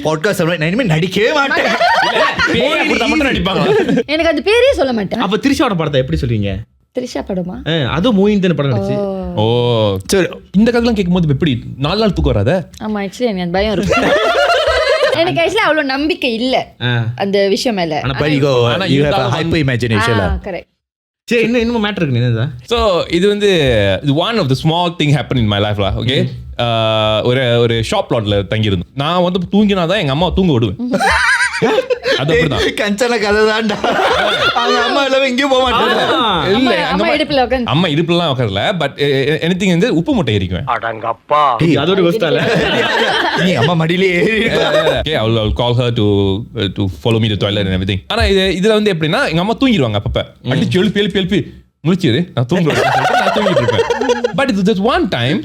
பாட்காஸ்ட் நான் இனிமே நடிக்கவே மாட்டேன். மட்டும் நடிப்பாங்க. எனக்கு அந்த பேரே சொல்ல மாட்டேன். அப்ப திரிஷாவோட படத்தை எப்படி சொல்றீங்க? திரிஷா படமா? அதுவும் மோகினி படம் நடிச்சு. ஓ சரி இந்த கதைலாம் கேட்கும்போது எப்படி 4 நாள் தூக்கம் வராத? ஆமா ஆக்சுவலி எனக்கு பயம் இருக்கு. எனக்கு ஆக்சுவலி அவ்வளவு நம்பிக்கை இல்ல அந்த விஷயம் மேல. ஆனா you have a hyper imagination. Correct. சரி இன்னும் மேட்டர் இருக்கு என்னதா? So இது வந்து one of the small thing happen in my life lah. Okay, ஒரு ஷாப் லாட்ல தங்கி இருந்தோம். நான் வந்து தூங்கினாதான் எங்க அம்மா தூங்க விடுவேன். அது அப்படிதான் கஞ்சன கதை தான்டா. அவங்க அம்மா எல்லாம் எங்கேயும் போக மாட்டாங்க. இல்ல அம்மா இடுப்புல உட்கார்ந்து அம்மா இடுப்புலாம் உட்காரல. பட் எனிதிங் வந்து உப்பு மூட்டை எரிக்குவேன். அடங்கப்பா அதோட கோஸ்டால நீ அம்மா மடியிலே Okay, I will call her to follow me to toilet and everything. ஆனா இதுல வந்து எப்படின்னா எங்க அம்மா தூங்கிடுவாங்க அப்பப்ப. அடிச்சு எழுப்பி முடிச்சிரு நான் தூங்கிட்டு இருப்பேன். பட் இது ஜஸ்ட் ஒன் டைம்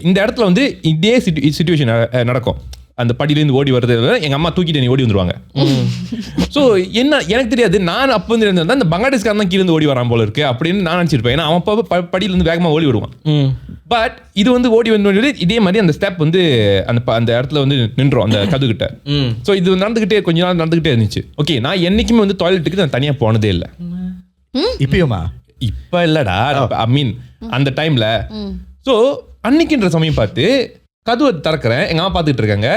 இந்த இடத்துல வந்து இதே சிச்சுவேஷன் நடக்கும். அந்த படியிலேருந்து ஓடி வர்றது எங்க அம்மா தூக்கிட்டு நீ ஓடி வந்துருவாங்க. ஸோ என்ன எனக்கு தெரியாது, நான் அப்போ வந்து இருந்தா இந்த பங்களாதேஷ்காரன் தான் கீழே ஓடி வரான் போல இருக்கு அப்படின்னு நான் நினச்சிருப்பேன். ஏன்னா அவன் படியிலேருந்து வேகமாக ஓடி வருவான். பட் இது வந்து ஓடி வந்து இதே மாதிரி அந்த ஸ்டெப் வந்து அந்த இடத்துல வந்து நின்றோம் அந்த கதுகிட்ட. ஸோ இது நடந்துகிட்டே கொஞ்ச நாள் நடந்துகிட்டே இருந்துச்சு. ஓகே, நான் என்னைக்குமே வந்து டாய்லெட்டுக்கு நான் தனியாக போனதே இல்லை. இப்பயுமா? இப்ப இல்லடா, ஐ மீன் அந்த டைம்ல. ஸோ அன்னைக்குன்ற சமயம் பார்த்து கதவை திறக்கிறேன், எங்க அம்மா பார்த்துட்டு இருக்காங்க.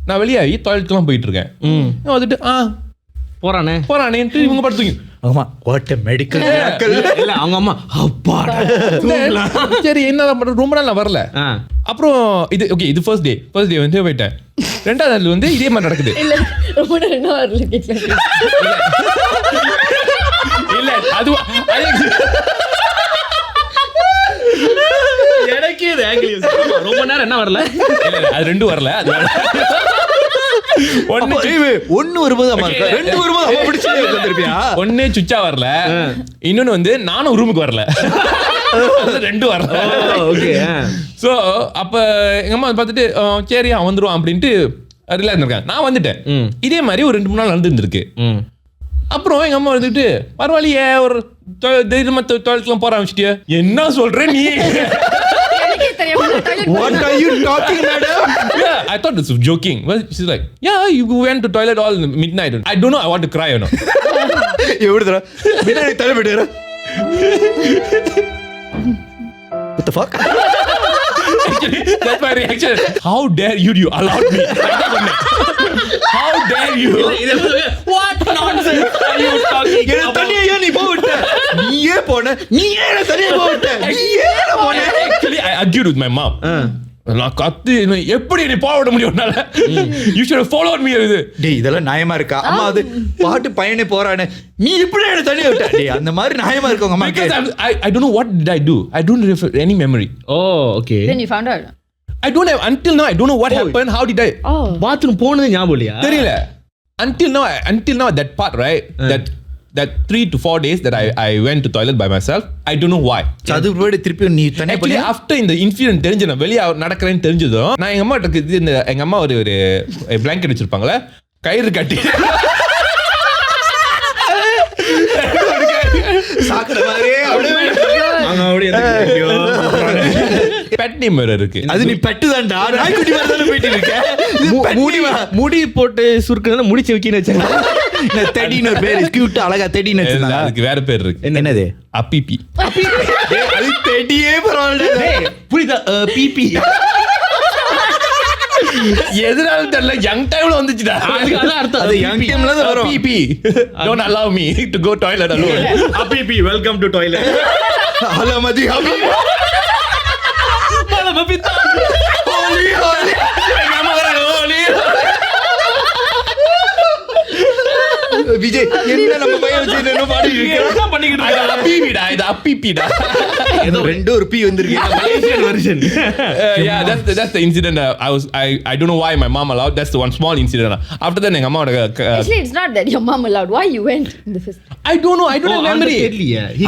நான் வெளியாகி டாய்லெட்லாம் போயிட்டு இருக்கேன். வந்துட்டு போறானேன்ட்டு இவங்க படுத்துங்க. ஆமா, வாட் எ மெடிக்கல் இல்ல அவங்க அம்மா அப்பா சரி என்ன பண்றது, ரொம்ப நாள் நான் வரல. அப்புறம் இது ஓகே, இது ஃபர்ஸ்ட் டே வந்து போயிட்டேன். ரெண்டாவது நாள் வந்து இதே மாதிரி நடக்குது. இல்ல அது எனக்கே ரொம்ப நேரம் என்ன வரல, அது ரெண்டும் வரல. அது ஒன்னு வரும்போது ரெண்டு வரும்போது அம்மா பிடிச்சு வந்துருப்பியா? ஒன்னு சுச்சா வரல, இன்னொன்னு வந்து நானும் ரூமுக்கு வரல, ரெண்டும் வரல. ஓகே. ஸோ அப்ப எங்க அம்மா பார்த்துட்டு சரி அவன் வந்துருவான் அப்படின்ட்டு ரிலாக்ஸ் இருக்காங்க. நான் வந்துட்டேன். இதே மாதிரி ஒரு 2-3 நாள் நடந்துருக்கு. அப்புறம் எங்க அம்மா வந்துட்டு பரவாயில்லையே ஒரு தைரியமா டாய்லெட்லாம் போற ஆரம்பிச்சிட்டியா? என்ன சொல்ற நீ? What are you talking, madam? Yeah, I thought this was joking. Well, she's like, yeah, you went to toilet all midnight. I don't know, I want to cry or not. எவ்வளவுடா midnight toilet போயிடுற? What the fuck? Actually, that's my reaction. How dare you allowed me? How dare you? What nonsense are you talking about? தனியா நீ போவிட்ட, நீயே போன, நீயே தனியா போவிட்ட, நீயே போன. Actually, I argued with my mom. நான் கத்து எப்படி நீ போட முடியும்? You should have followed me. டேய் இதெல்லாம் நியாயமா இருக்கா? அம்மா அது பாட்டு பையனே போறானே, நீ இப்படி என்ன தனியா விட்ட? டேய் அந்த மாதிரி நியாயமா இருக்கவங்க அம்மா. Because I don't know what did I do. I don't have any memory. Oh, okay. Then you found out. I don't have until now. I don't know what happened. How did I? Bathroom போனது ஞாபகம் இல்லையா? தெரியல. Until now that part, right? That 3 to 4 days that I went to toilet by myself, I don't know why. அது போய் திருப்பி நீ தனியா Actually, after இந்த incident தெரிஞ்சு நான் வெளியே நடக்கிறேன்னு தெரிஞ்சதும் நான் எங்க அம்மா கிட்ட எங்க அம்மா ஒரு blanket வச்சிருப்பாங்களே, கயிறு கட்டி சாக்கடை மாதிரியே பெட் நேம் வேற இருக்கு. அது நீ பெட்டு தான்டா, நாய்க்குட்டி மாதிரி தானே போயிட்டு இருக்க. முடி போட்டு சுருக்குறத முடிச்சு வைக்கின்னு வச்சாங்க. தெடின்னு ஒரு பேர், கியூட்டா அழகா தெடின்னு வச்சிருந்தாங்க. அதுக்கு வேற பேர் இருக்கு. என்னது? அப்பிபி. அது தெடியே பரவாயில்லை. புரியுதா? பிபி எதனால தெரியல, யங் டைம்ல வந்துச்சுடா. அதான் அர்த்தம். அது யங் டைம்ல தான் வரும். பிபி. Don't allow me to go toilet alone. பிபி வெல்கம் டு டாய்லெட். ஹலோ மதி ஹபி. மல மபிதா. ஹோலி ஹோலி. நம்ம வர ஹோலி. விஜய் என்ன நம்ம பையன் வச்சு என்ன பாடிட்டு இருக்க? என்ன பண்ணிக்கிட்டு இருக்க? அப்பிபிடா, இது அப்பிபிடா. ஏதோ ரெண்டு ஒரு பி வந்திருக்கு. Malaysian version. Yeah, that's the incident. I don't know why my mom allowed. That's the one small incident. After that எங்க அம்மாவோட Actually, it's not that your mom allowed. Why you went in the first? I don't know. I don't have memory.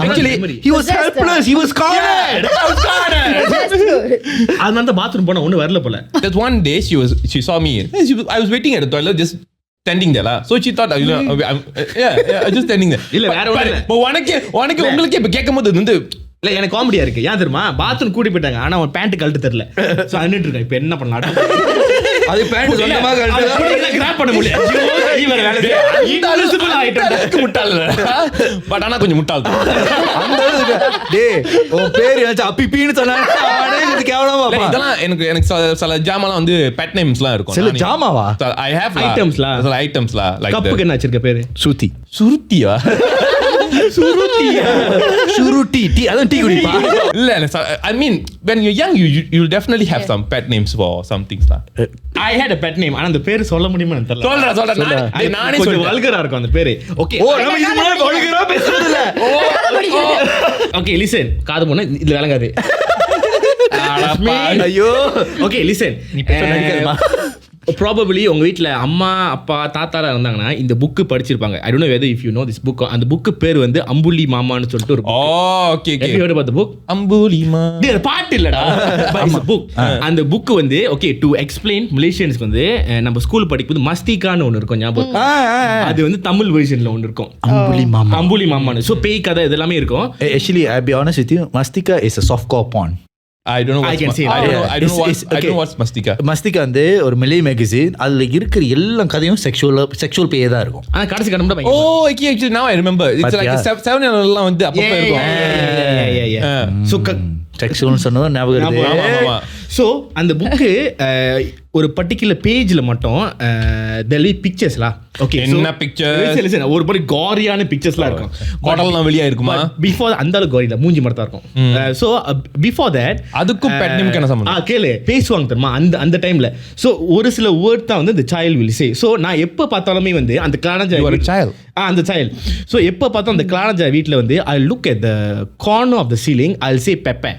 Actually, he was helpless. He was cornered. That's good. அந்த பாத்ரூம் போனா ஒண்ணு வரல போல. That one day she saw me. I was waiting at the toilet just standing there. So she thought, you know, I'm just standing there. இல்ல வேற ஒண்ணு இல்ல. உனக்கு உங்களுக்கு இப்ப கேட்கும்போது வந்து இல்ல எனக்கு காமெடியா இருக்கு. ஏன் தெரியுமா? பாத்ரூம் கூட்டி போயிட்டாங்க, ஆனா அவன் பேண்ட் கழட்ட தெரியல. சோ அன்னிட்டு இருக்கா. இப்ப என்ன பண்ணலாம்? அது பேண்ட் சொந்தமா கழட்ட கிராப் பண்ண முடியல. நீ வேற வேலை செய்ய. இன்விசிபிள் ஆயிட்டா. முட்டாள். பட் ஆனா கொஞ்சம் முட்டாள். டேய் உன் பேர் ஏதாச்சும் அப்பிபின்னு சொன்னா இது கேவலமா பா. இதெல்லாம் எனக்கு சில ஜாமாலாம் வந்து பெட் நேம்ஸ்லாம் இருக்கும். சில ஜாமாவா? I have ஐட்டம்ஸ்லாம். சில ஐட்டம்ஸ்லாம் லைக் கப்புக்கு என்ன வச்சிருக்க பேரு? சுருதி. சுருத்தியா? சுருட்டி டீ, அதான் டீ குடிப்பா. இல்ல I mean when you're young you'll definitely have some pet names for some things lah. I had a pet name. ஆனா அந்த பேரு சொல்ல முடியுமான்னு தெரியல. சொல்றேன். நானே கொஞ்சம் வல்கரா இருக்கும் அந்த பேரு. ஓகே. ஓ நம்ம இது முன்னாடி வல்கரா பேசுறது இல்ல. Okay listen. காது போனா இது விளங்காது. ஐயோ. Okay listen. நீ பேச நினைக்கிறமா? ப்ராபபிளி உங்க வீட்ல அம்மா அப்பா தாத்தாலாம் இருந்தாங்கன்னா இந்த புக்கு படிச்சிருப்பாங்க. I don't know whether if you know this book. அந்த புக்கு பேர் வந்து அம்புலி மாமான்னு சொல்லிட்டு ஒரு book. Okay Have you heard about the book? அம்புலிமா. டேய் பாட்டு இல்லடா. புக். அந்த புக் வந்து ஓகே டு எக்ஸ்பிளைன் மலேசியன்ஸ்க்கு வந்து நம்ம ஸ்கூல் படிக்கும்போது மஸ்திகான்னு ஒன்னு இருக்கும் ஞாபகம். அது வந்து தமிழ் வெர்ஷன்ல ஒன்னு இருக்கும். அம்புலி மாமான்னு. சோ பேய் கதை இதெல்லாம் இருக்கும். Actually, I'll be honest with you, Mastika is a softcore porn. I don't know I can say I don't know okay. what's Mastika. Mastika வந்து ஒரு மெலே மேகசின். அதுல இருக்கிற எல்லா கதையும் செக்ஷுவல் பேயே தான் இருக்கும். ஆனா கடைசி கண்ணு Oh, actually now I remember. It's like 7 எல்லாம் வந்து அப்பப்ப இருக்கும். சோ செக்ஷுவல் சொன்னது ஞாபகம் இருக்கு. ஸோ அந்த புக்கு ஒரு பர்டிகுலர் பேஜில் மட்டும் டெல்லி பிக்சர்ஸ்லாம் ஓகே என்ன பிக்சர் ஒரு மாதிரி காரியான பிக்சர்ஸ்லாம் இருக்கும். மாடல்லாம் வெளியா இருக்குமா? பிஃபோர் அந்த அளவுக்கு காரியில் மூஞ்சி மட்டும் தான் இருக்கும். ஸோ பிஃபோர் தட் அதுக்கும் பெட் நேம்க்கு என்ன சம்பந்தம்? கேளு பேசுவாங்க தெரியுமா அந்த டைம்ல. ஸோ ஒரு சில வேர்ட் தான் வந்து இந்த சைல்ட் வில் சே. ஸோ நான் எப்போ பார்த்தாலுமே வந்து அந்த கிளானஜா அந்த சைல்ட். ஸோ எப்போ பார்த்தோம் அந்த கிளானஜா வீட்டில் வந்து I look at the corner of the ceiling I say பெப்பே.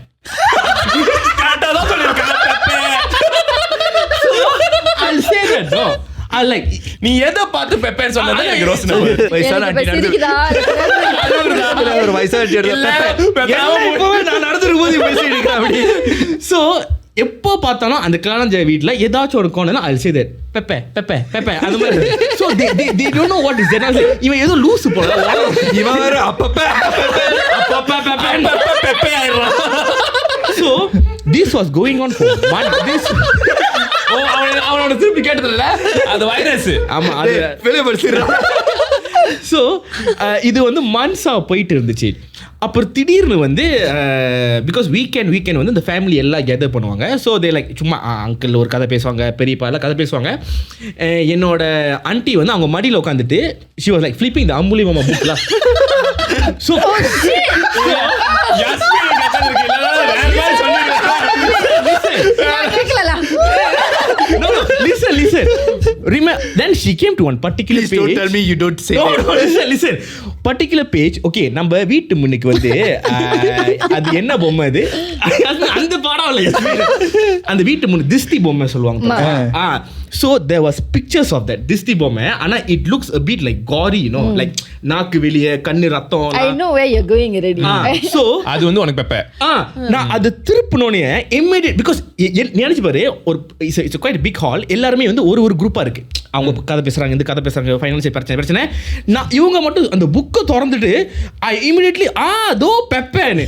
நீ எதை பார்த்து பெப்பேன்னு சொன்னது எனக்கு ரோசனை. ஒரு வயசான நான் நடந்துருக்கும் போது ஸோ எப்போ பார்த்தாலும் அந்த கிளானஜா வீட்டில் ஏதாச்சும் ஒரு கோணம் ஐ சே தட் பெப்பே பெப்பே பெப்பே அந்த மாதிரி. So they don't know what is that. இவன் ஏதோ லூசு போல இவன் வேற அப்பப்பே பெப்பே ஆயிடுறான். So this was going on for months. அவனோட திருப்பி கேட்டதில்ல அது வைரஸ். ஆமா அது வெளியே படிச்சிடுறான். ஸோ இது வந்து மந்த்ஸாக போயிட்டு இருந்துச்சு. அப்புறம் திடீர்னு வந்து பிகாஸ் வீக்கெண்ட் வந்து இந்த ஃபேமிலி எல்லாம் கெதர் பண்ணுவாங்க. ஸோ தே லைக் சும்மா அங்கிள் ஒரு கதை பேசுவாங்க, பெரியப்பா எல்லாம் கதை பேசுவாங்க. என்னோட ஆண்டி வந்து அவங்க மடியில் உட்காந்துட்டு ஷி வாஸ் லைக் ஃபிளிப்பிங் த அம்புலி மாமா புக்லாம். So listen. Then she came to one particular page. Don't tell me you don't say that. Listen. Particular page. Okay, நம்ம வீட்டு முன்னுக்கு வந்து அது என்ன பொம்மை அது? அந்த படம் இல்ல. அந்த வீட்டு முன்னு திஸ்தி பொம்மை சொல்லுவாங்க. So there was pictures of that திஸ்தி பொம்மை. ஆனா it looks a bit like gory, you know, like நாக்கு வெளியே கண்ணு ரத்தம். I know where you're going already. So அது வந்து உனக்கு பெப்பே. நான் அது திருப்பினோனே immediate because நினைச்சு பாரு ஒரு it's quite a big hall. எல்லாரும் வந்து ஒரு குரூப்பா இருக்கு. அவங்க கதை பேசுறாங்க, இந்த கதை பேசுறாங்க, ஃபைனான்சியல் பிரச்சனை. நான் இவங்க மட்டும் அந்த புக்கை திறந்துட்டு ஐ இமிடியேட்லி தோ பெப்பேன்னு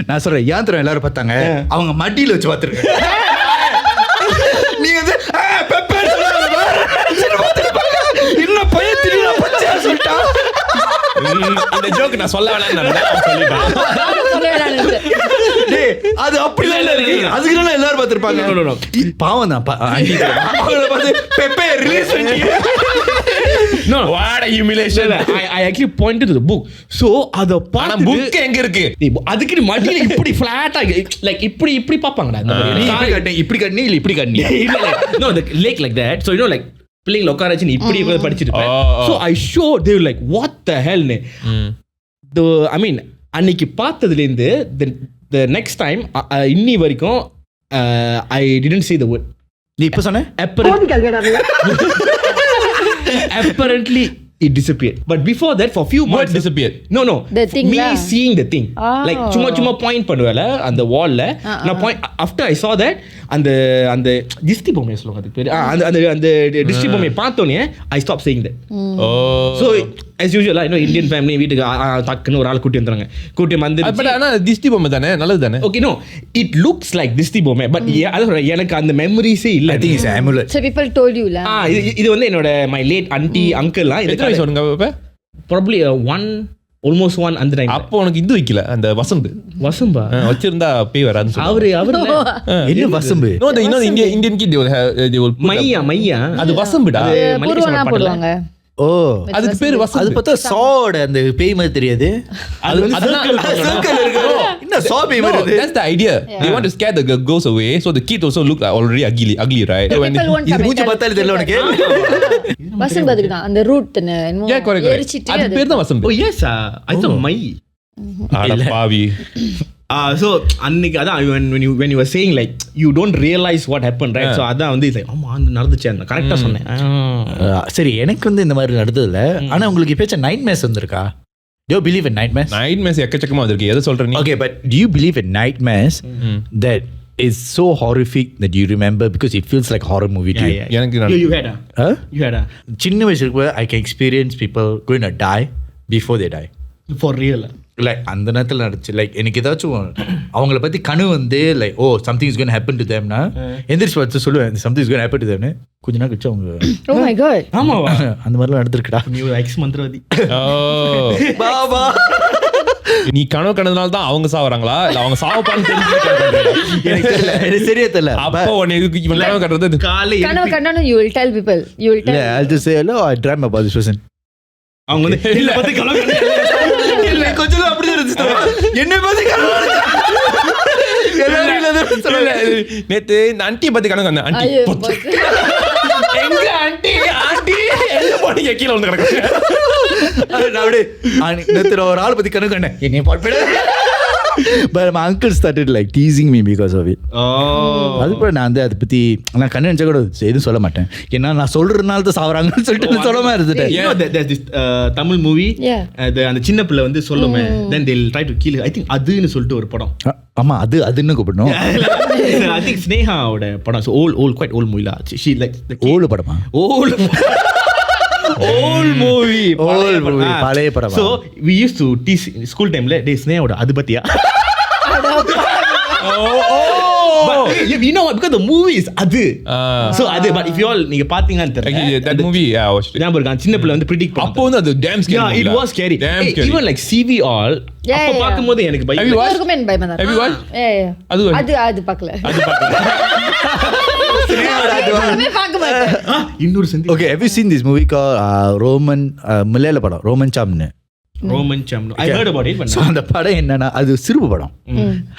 நான் சொல்றேன். ஏன் தரம் எல்லாரும் பார்த்தாங்க, அவங்க மடியில வச்சு பார்த்துருக்கேன். நீங்க வந்து இன்னும் பையன் திடீர்னு பச்சையா சொல்லிட்டா. இந்த ஜோக் நான் சொல்ல வேணாம்னு அது அப்படிலாம் இல்ல இருக்கு. அதுக்கு எல்லாரும் பார்த்திருப்பாங்க. பாவம் தான் அவங்கள பார்த்து பெப்பே ரிலீஸ் பண்ணி. No, what a humiliation. I actually pointed to the book. So அத பார்த்து புக் எங்க இருக்கு? அதுக்கு மடியில இப்படி ஃபிளாட்டா லைக் இப்படி பாப்பாங்கடா. இந்த மாதிரி இப்படி கண்ணி இல்ல இப்படி கண்ணி இல்ல no the lake like that. So you know like பிள்ளைங்க உட்காரச்சு நீ இப்படி உட்கார்ந்து படிச்சிட்டு இருப்ப. So I showed they were like what the hell ne. I mean அன்னைக்கு பார்த்ததுல இருந்து the next time இன்னி வரைக்கும் I didn't say the word. நீ இப்ப சொன்ன apparently it disappeared, but before that for few months disappeared. No the thing me seeing the thing like சும்மா point பண்ணுவல அந்த வால்ல நான் point after I saw that அந்த திஸ்தி பொம்மை சொல்லுவாங்க அதுக்கு பேரு அந்த திஸ்தி பொம்மை பார்த்தோனே I stopped saying that. So as usual I know Indian family வீட்டுக்கு டக்குன்னு ஒரு ஆள் கூட்டி வந்தாங்க. கூட்டி வந்து பட் ஆனா திஸ்தி பொம்மை தானே, நல்லது தானே. Okay no it looks like திஸ்தி பொம்மை but எனக்கு அந்த மெமரிஸே இல்ல. I think it's amulet. So people told you la. இது வந்து என்னோட my late auntie uncle எல்லாம் எத்தனை வயசு உனக்கு அப்ப? Probably almost one அந்த டைம். அப்போ உனக்கு இது வைக்கல அந்த வசம்பு வச்சிருந்தா பேய் வராதுன்னு சொல்லுவாங்க. அவரு என்ன வசம்பு? No the Indian kid they will மையா அது வசம்புடா. புருவனா போடுவாங்க. ஓ அதுக்கு பேரு வசம்பு. அது பார்த்தா சாட் அந்த பேய் மாதிரி தெரியாது. அது சர்க்கிள் இருக்கு. என்ன சா பேய் மாதிரி. That's the idea. They want to scare the ghosts away so the kid also look already ugly right. இது மூஞ்சி பார்த்தாலே தெரியல உனக்கு. வசம்பு அதுக்கு தான் அந்த ரூட் எரிச்சிட்டு அது பேர் தான் வசம்பு. Oh yes I thought my. அட பாவி. So அன்னைக்கு அதான் when you were saying like you don't realize what happened, right? So அதான் வந்து like ஆமா அது நடந்துச்சு அந்த கரெக்டா சொன்னேன். சரி எனக்கு வந்து இந்த மாதிரி நடந்ததில்ல. ஆனா உங்களுக்கு இப்ப நைட் மேஸ் வந்திருக்கா? Do you believe in nightmares? Nightmares எக்கச்சக்கமா இருக்கு. எதை சொல்ற நீ? Okay, but do you believe in nightmares that is so horrific that you remember because it feels like horror movie to you? எனக்கு You had you had சின்ன வயசுல கூட I can experience people going to die before they die. for real. Like அந்த நேரத்தில் நடந்துச்சு. லைக் எனக்கு ஏதாச்சும் அவங்கள பற்றி கனவு வந்து like oh something is gonna happen to தேம்னா எந்திரிச்சு பார்த்து சொல்லுவேன் something is gonna happen to தேம்னு கொஞ்ச நாள் கழிச்சு அவங்க Oh my god. ஆமாவா? அந்த மாதிரிலாம் நடந்திருக்குடா. நீ ஒரு எக்ஸ் மந்திரவாதி. பாபா நீ கனவு கண்டதுனால தான் அவங்க சாவறாங்களா இல்ல அவங்க சாவப்பான்னு தெரிஞ்சுக்கிட்டாங்க? எனக்கு தெரியல, எனக்கு சரியா தெரியல. அப்போ உன்னை எதுக்கு இவன் கனவு கண்டது? காலை கனவு கண்டானு you will tell people. You will tell. I'll just say hello, I dream about this person. அவங்க வந்து இல்ல பத்தி கனவு இல்ல கொஞ்சம் அப்படிதான் இருந்துச்சு. என்ன பத்தி நேத்து இந்த ஆண்டியை பத்தி கணக்கு வந்தேன். ஆண்டி ஐயோ, எங்க ஆண்டி ஆண்டி எங்க போனீங்க? கீழே வந்து கிடக்கு. அப்படியே ஒரு ஆள் பத்தி கணக்கு கண்டேன் என்னைய பாட்டு. But my uncle started like teasing me because of it. அதுக்கப்புறம் நான் வந்து அதை பத்தி நான் கண்ணு நினைச்சா கூட எதுவும் சொல்ல மாட்டேன். ஏன்னா நான் சொல்றதுனால தான் சாவறாங்கன்னு சொல்லிட்டு சொல்லாம இருந்துட்டேன். You know there's this Tamil movie. அந்த சின்ன பிள்ளை வந்து சொல்லுமே then they'll try to kill. I think அதுன்னு சொல்லிட்டு ஒரு படம். ஆமா அதுன்னு கூப்பிடணும். I think ஸ்னேகாவோட படம். So quite old movie la. She like old படமா? old movie பழைய படம். So we used to tease in school time la டேய் ஸ்னேகாவோட அது பத்தியா? But you know what, because the movie is adu. So adu, but if you all நீங்க பாத்தீங்கன்னு தெரியல. That movie I watched it. ஞாபகம் இருக்கா? சின்ன பிள்ளை வந்து predict பண்ணா. அப்போ வந்து அது damn scary. Yeah, it was scary. Even like CV all அப்ப பாக்கும்போது எனக்கு பயம். எல்லாருக்குமே பயமா தான். Have you watched? அது பார்க்கல. அது பார்க்கல. அதுமே பார்க்க மாட்டேன். இன்னொரு செந்தி. Okay, have you seen this movie called Roman Malayalam படம் ரோமன் சாம்னு? ரோமன் சாம்னு. I heard about it. So அந்த படம் என்னன்னா அது சிறுபு படம்.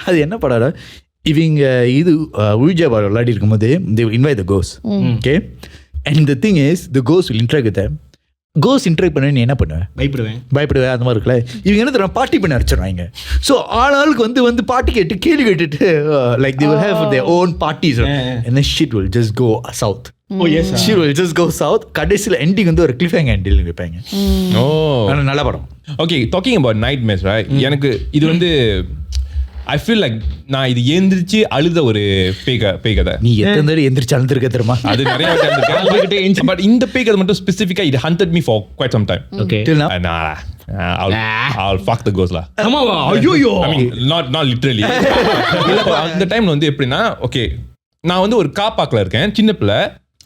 அது என்ன படம்? இவங்க இது ஊஜா படம் விளையாடி இருக்கும்போது they will invite the ghost. Okay, and the thing is the ghost will interact with them. Ghost interact பண்ண நீ என்ன பண்ணுவேன்? பயப்படுவேன் அந்த மாதிரி இருக்குல்ல. இவங்க என்ன தெரியும் பார்ட்டி பண்ண அடிச்சிடுவாங்க. ஸோ ஆளுக்கு வந்து பாட்டு கேட்டு கேள்வி கேட்டுட்டு like they will have their own parties and then shit will just go south. Oh yes, she will just go south. கடைசியில் எண்டிங் வந்து ஒரு cliff hanger ending வைப்பாங்க. நல்ல படம். Okay, talking about nightmares, right? எனக்கு இது வந்து I feel like நான் இது எந்திரிச்சு அழுத ஒரு பேய் கதை. நீ எத்தனை தடவை எந்திரிச்சு அழுந்திருக்க தெரியுமா? அது நிறைய டைம். But இந்த பேய் கதை மட்டும் ஸ்பெசிஃபிக்கா it hunted me for quite some time. Okay. Till now? I'll fuck the ghost lah. ஆமாவா? ஐயோ. I mean not literally. அந்த டைம்ல வந்து எப்படின்னா okay நான் வந்து ஒரு கார் பார்க்ல இருக்கேன் சின்ன பிள்ளை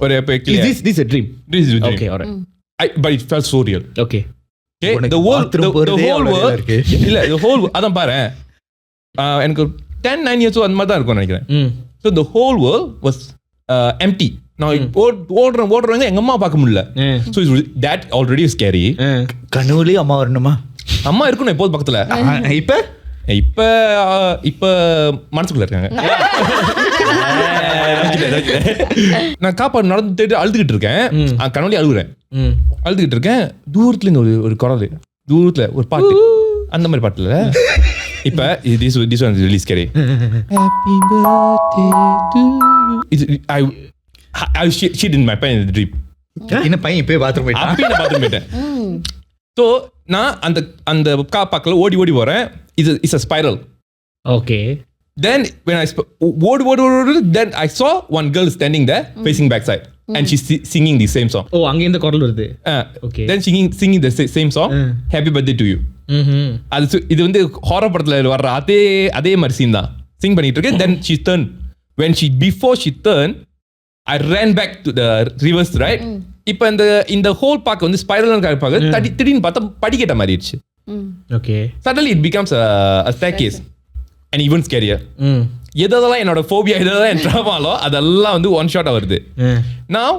ஒரு Is this a dream? This is a dream. Okay, all right. But it felt so real. Okay. The whole world இல்ல the whole அதான் பாரு எனக்கு 10-9 years அந்த மாதிரி தான் இருக்கும் நினைக்கிறேன். So the whole world was empty. நான் ஓடுறேன் எங்க அம்மா பார்க்க முடியல. So that already is scary. கனவுலயே அம்மா வரணுமா? அம்மா இருக்கணும் எப்போது பக்கத்துல. இப்ப மனசுக்குள்ள இருக்காங்க. நான் காப்பாடு நடந்துட்டு அழுதுகிட்டு இருக்கேன். கனவுலயே அழுதுகிட்டு இருக்கேன். தூரத்துல இருந்து ஒரு குரல், தூரத்துல ஒரு பாட்டு, அந்த மாதிரி பாட்டுல இப்ப this one is really scary. Happy birthday to you. I shit in my pants in the dream. என்ன பையன் இப்பவே பாத்ரூம் போயிட்டேன். So நான் அந்த காப்பாக்கல ஓடி போறேன். It's a spiral. Okay. Then when I then I saw one girl standing there facing backside and she's singing the same song. Oh, அங்க இந்த குரல் வருது. Okay. Then singing the same song. Happy birthday to you. இது வந்து ஹாரர் படத்துல வர்ற அதே மாதிரி சீன் தான் சிங் பண்ணிட்டு இருக்கு. Then she turned. Before she turned, I ran back to the reverse, right? இப்போ இந்த ஹோல் பார்க்க வந்து ஸ்பைரல் பார்க்க திடீர்னு பார்த்தா படிக்கட்ட மாறிடுச்சு. Okay. Suddenly it becomes a staircase and even scarier. எதெல்லாம் என்னோட ஃபோபியா எதெல்லாம் என் ட்ராமாலோ அதெல்லாம் வந்து ஒன் ஷாட் வருது. Now